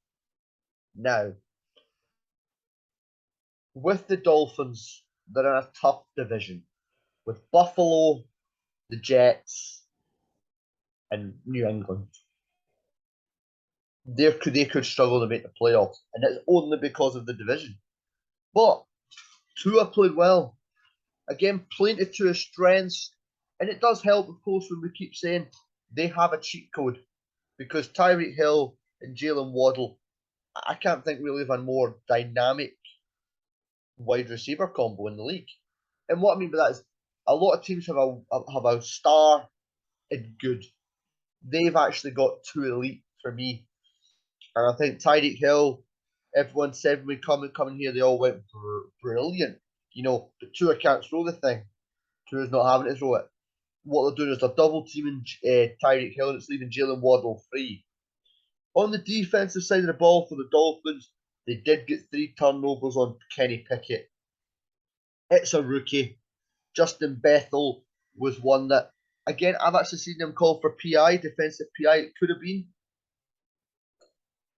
Now, with the Dolphins, they're in a tough division. With Buffalo, the Jets, and New England. They could struggle to make the playoffs, and it's only because of the division. But Tua played well. Again, playing to Tua's strengths, and it does help, of course, when we keep saying they have a cheat code, because Tyreek Hill and Jalen Waddle, I can't think really of a more dynamic wide receiver combo in the league. And what I mean by that is, a lot of teams have a star and good. They've actually got 2 elite for me. And I think Tyreek Hill, everyone said when we coming here, they all went brilliant. But Tua can't throw the thing. Tua's not having to throw it. What they're doing is they're double teaming Tyreek Hill, and it's leaving Jalen Waddle free. On the defensive side of the ball for the Dolphins, they did get 3 turnovers on Kenny Pickett. It's a rookie. Justin Bethel was one that, again, I've actually seen them call for PI, defensive PI. It could have been.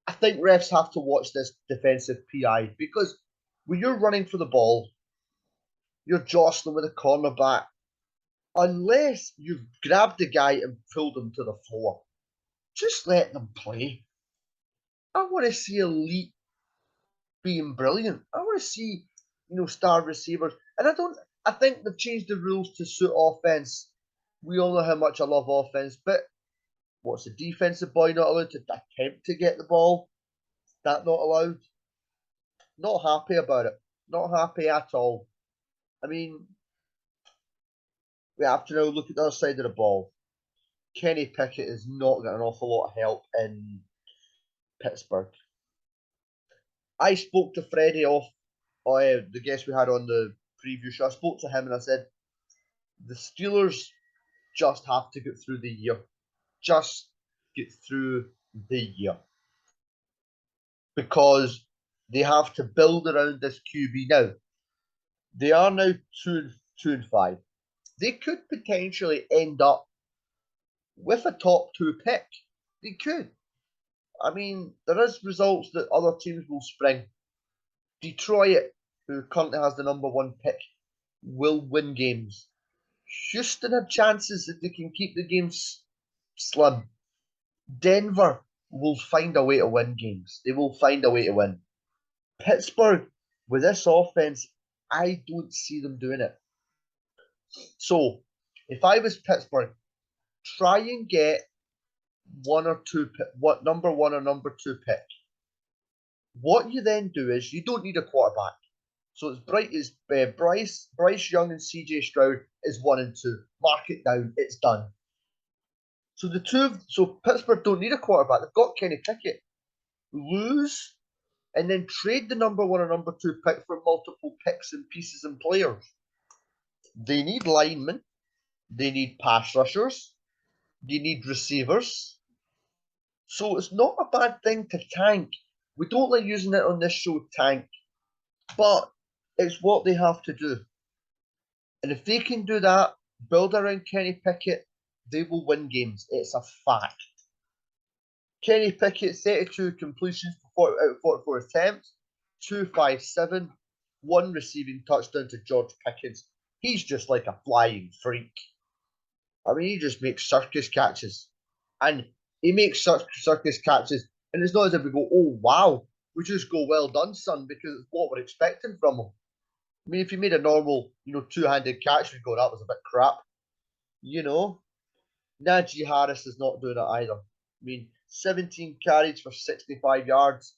I think refs have to watch this defensive PI, because when you're running for the ball, you're jostling with a cornerback. Unless you've grabbed the guy and pulled him to the floor, just let them play. I want to see elite being brilliant. I want to see, star receivers. And I think they've changed the rules to suit offense. We all know how much I love offense, but what's the defensive boy not allowed to attempt to get the ball? Is that not allowed? Not happy about it. Not happy at all. I mean, we have to now look at the other side of the ball. Kenny Pickett has not got an awful lot of help in Pittsburgh. I spoke to Freddie off, the guest we had on the preview show. I spoke to him and I said, the Steelers just have to get through the year. Just get through the year. Because they have to build around this QB now. They are now 2-5. They could potentially end up with a top 2 pick. They could. I mean, there is results that other teams will spring. Detroit, who currently has the number 1 pick, will win games. Houston have chances if they can keep the games slim. Denver will find a way to win games. They will find a way to win. Pittsburgh, with this offense, I don't see them doing it. So, if I was Pittsburgh, try and get number 1 or number 2 pick. What you then do is you don't need a quarterback. So it's Bryce Young and CJ Stroud is 1 and 2. Mark it down. It's done. So Pittsburgh don't need a quarterback. They've got Kenny Pickett. Lose and then trade the number 1 or number 2 pick for multiple picks and pieces and players. They need linemen. They need pass rushers. They need receivers. So it's not a bad thing to tank. We don't like using it on this show, tank. But it's what they have to do. And if they can do that, build around Kenny Pickett, they will win games. It's a fact. Kenny Pickett, 32 completions for 40 out of 44 attempts, 257, 1 receiving touchdown to George Pickens. He's just like a flying freak. I mean, he just makes circus catches. And he makes circus catches, and it's not as if we go, oh, wow. We just go, well done, son, because it's what we're expecting from him. I mean, if you made a normal, two-handed catch, we'd go, that was a bit crap. Najee Harris is not doing it either. I mean, 17 carries for 65 yards.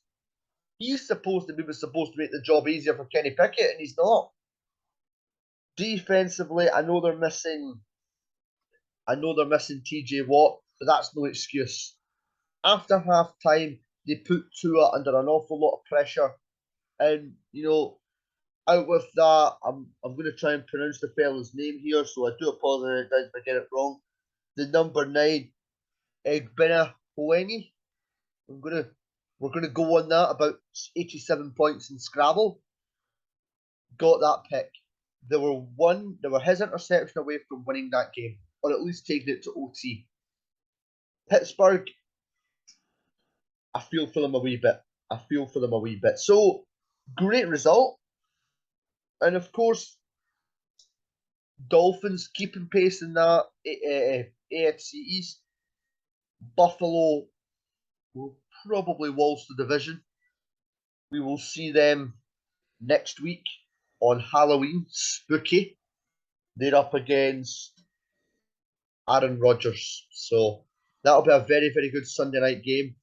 He's supposed to make the job easier for Kenny Pickett, and he's not. Defensively, I know they're missing TJ Watt, but that's no excuse. After half time, they put Tua under an awful lot of pressure, and out with that, I'm going to try and pronounce the fella's name here, so I do apologise if I get it wrong. The number 9, Egbena Hoeni. We're gonna go on that, about 87 points in Scrabble. Got that pick. They were his interception away from winning that game, or at least taking it to OT. Pittsburgh, I feel for them a wee bit. So, great result. And of course, Dolphins keeping pace in that AFC East. Buffalo will probably waltz the division. We will see them next week on Halloween. Spooky. They're up against Aaron Rodgers. So that'll be a very, very good Sunday night game.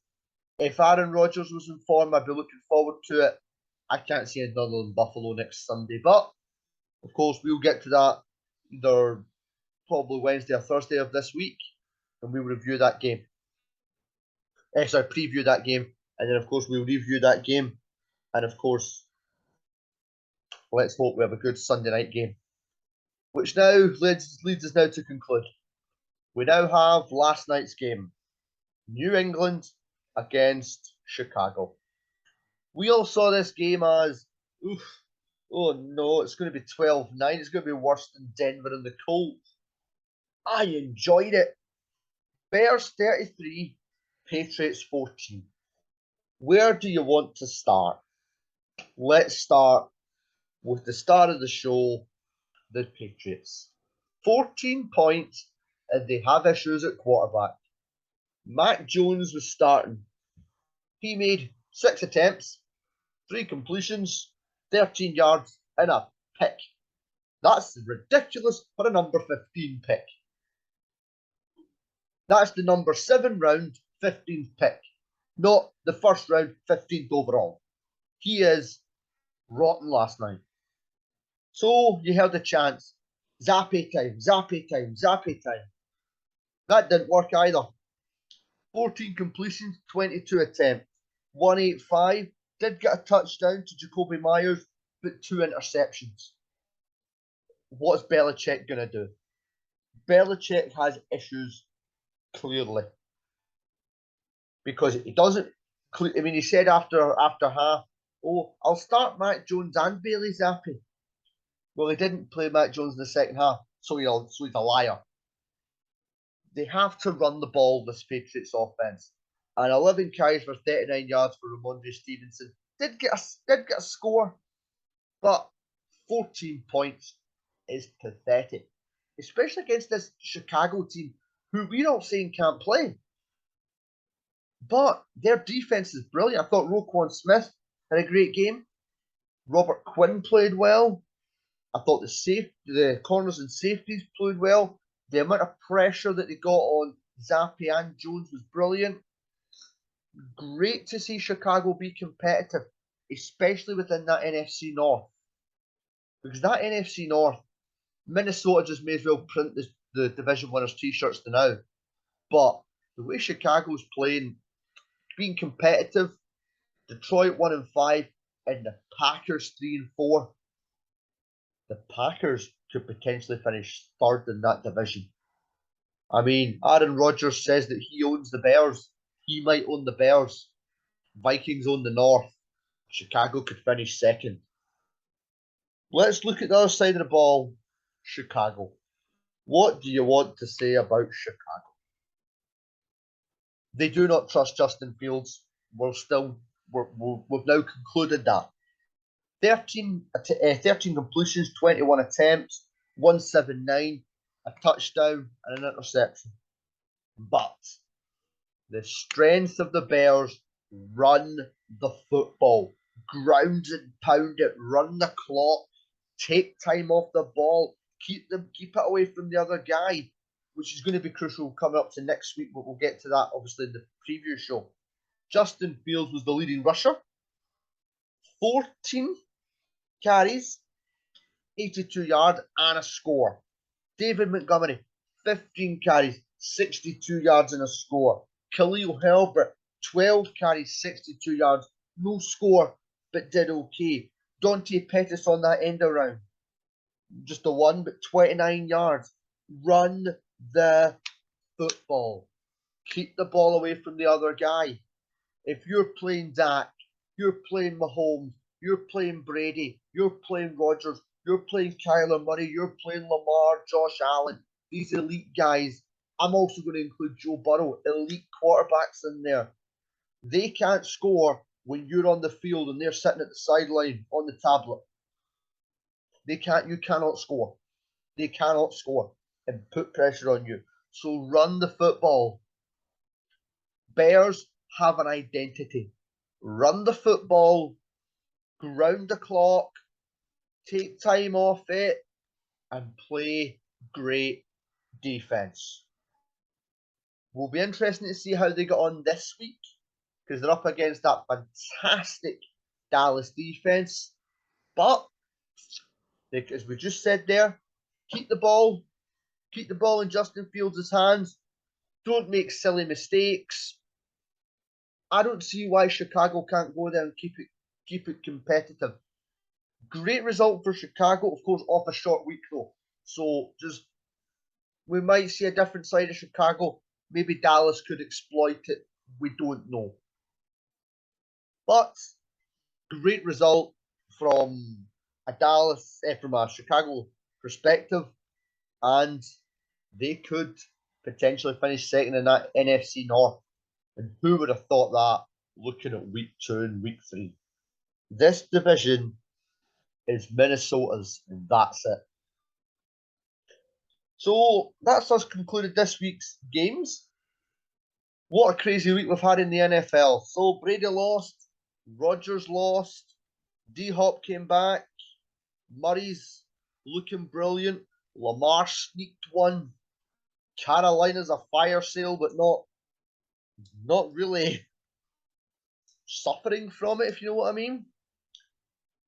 If Aaron Rodgers was in form, I'd be looking forward to it. I can't see another than Buffalo next Sunday. But, of course, we'll get to that either probably Wednesday or Thursday of this week. And we'll review that game. Preview that game. And then, of course, we'll review that game. And, of course, let's hope we have a good Sunday night game. Which now leads us now to conclude. We now have last night's game. New England against Chicago. We all saw this game as, oh no, it's going to be 12-9. It's going to be worse than Denver and the Colts. I enjoyed it. Bears 33, Patriots 14. Where do you want to start? Let's start with the start of the show, the Patriots. 14 points, and they have issues at quarterback. Mac Jones was starting. He made 6 attempts, 3 completions, 13 yards, and a pick. That's ridiculous for a number 15 pick. That's the number 7 round, 15th pick, not the first round, 15th overall. He is rotten last night. So you held a chance. Zappy time. That didn't work either. 14 completions, 22 attempts, 185. Did get a touchdown to Jacoby Myers, but 2 interceptions. What's Belichick going to do? Belichick has issues, clearly. Because he doesn't... I mean, he said after half, oh, I'll start Mac Jones and Bailey Zappi. Well, he didn't play Mac Jones in the second half, so he's a liar. They have to run the ball, this Patriots offense. And 11 carries for 39 yards for Ramondre Stevenson. Did get a score, but 14 points is pathetic. Especially against this Chicago team, who we're not saying can't play. But their defense is brilliant. I thought Roquan Smith had a great game. Robert Quinn played well. I thought the corners and safeties played well. The amount of pressure that they got on Zappi and Jones was brilliant. Great to see Chicago be competitive, especially within that NFC North. Because that NFC North, Minnesota just may as well print the division winners t-shirts to now. But the way Chicago's playing, being competitive, Detroit 1-5, and the Packers 3-4. The Packers could potentially finish third in that division. I mean, Aaron Rodgers says that he owns the Bears. He might own the Bears. Vikings own the North. Chicago could finish second. Let's look at the other side of the ball. Chicago. What do you want to say about Chicago? They do not trust Justin Fields. We've now concluded that. 13 completions, 21 attempts, 179, a touchdown, and an interception. But the strength of the Bears, run the football, ground and pound it, run the clock, take time off the ball, keep it away from the other guy, which is going to be crucial coming up to next week, but we'll get to that obviously in the preview show. Justin Fields was the leading rusher. 14 carries, 82 yards, and a score. David Montgomery, 15 carries, 62 yards, and a score. Khalil Herbert, 12 carries, 62 yards, no score, but did okay. Dante Pettis on that end around, just a one, but 29 yards. Run the football. Keep the ball away from the other guy. If you're playing Dak, you're playing Mahomes, you're playing Brady, you're playing Rodgers, you're playing Kyler Murray, you're playing Lamar, Josh Allen, these elite guys. I'm also going to include Joe Burrow, elite quarterbacks in there. They can't score when you're on the field and they're sitting at the sideline on the tablet. You cannot score. They cannot score and put pressure on you. So run the football. Bears have an identity. Run the football, ground the clock, take time off it, and play great defense. Will be interesting to see how they get on this week, because they're up against that fantastic Dallas defense. But as we just said there, keep the ball in Justin Fields' hands. Don't make silly mistakes. I don't see why Chicago can't go there and keep it competitive. Great result for Chicago, of course, off a short week though. So we might see a different side of Chicago. Maybe Dallas could exploit it. We don't know. But great result from a Chicago perspective, and they could potentially finish second in that NFC North. And who would have thought that looking at week 2 and week 3? This division is Minnesota's, and that's it. So that's us concluded this week's games. What a crazy week we've had in the NFL. So Brady lost, Rodgers lost, D-Hop came back, Murray's looking brilliant, Lamar sneaked one, Carolina's a fire sale, but not really suffering from it, if you know what I mean.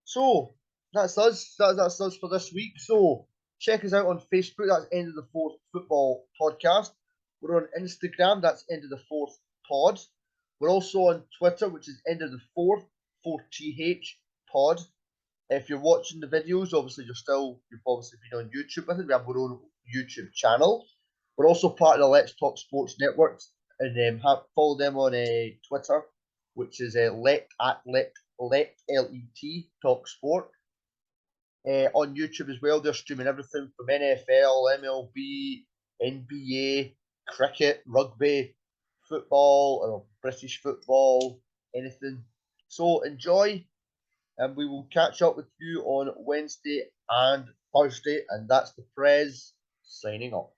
So that's us. That's us for this week. So check us out on Facebook. That's End of the Fourth Football Podcast. We're on Instagram, that's End of the Fourth Pod. We're also on Twitter, which is End of the Fourth, 4TH Pod. If you're watching the videos, obviously you've obviously been on YouTube. I think we have our own YouTube channel. We're also part of the Let's Talk Sports Network, and follow them on Twitter, which is let L-E-T Talk Sport. On YouTube as well, they're streaming everything from NFL, MLB, NBA, cricket, rugby, football, or British football, anything. So enjoy, and we will catch up with you on Wednesday and Thursday, and that's the Prez signing off.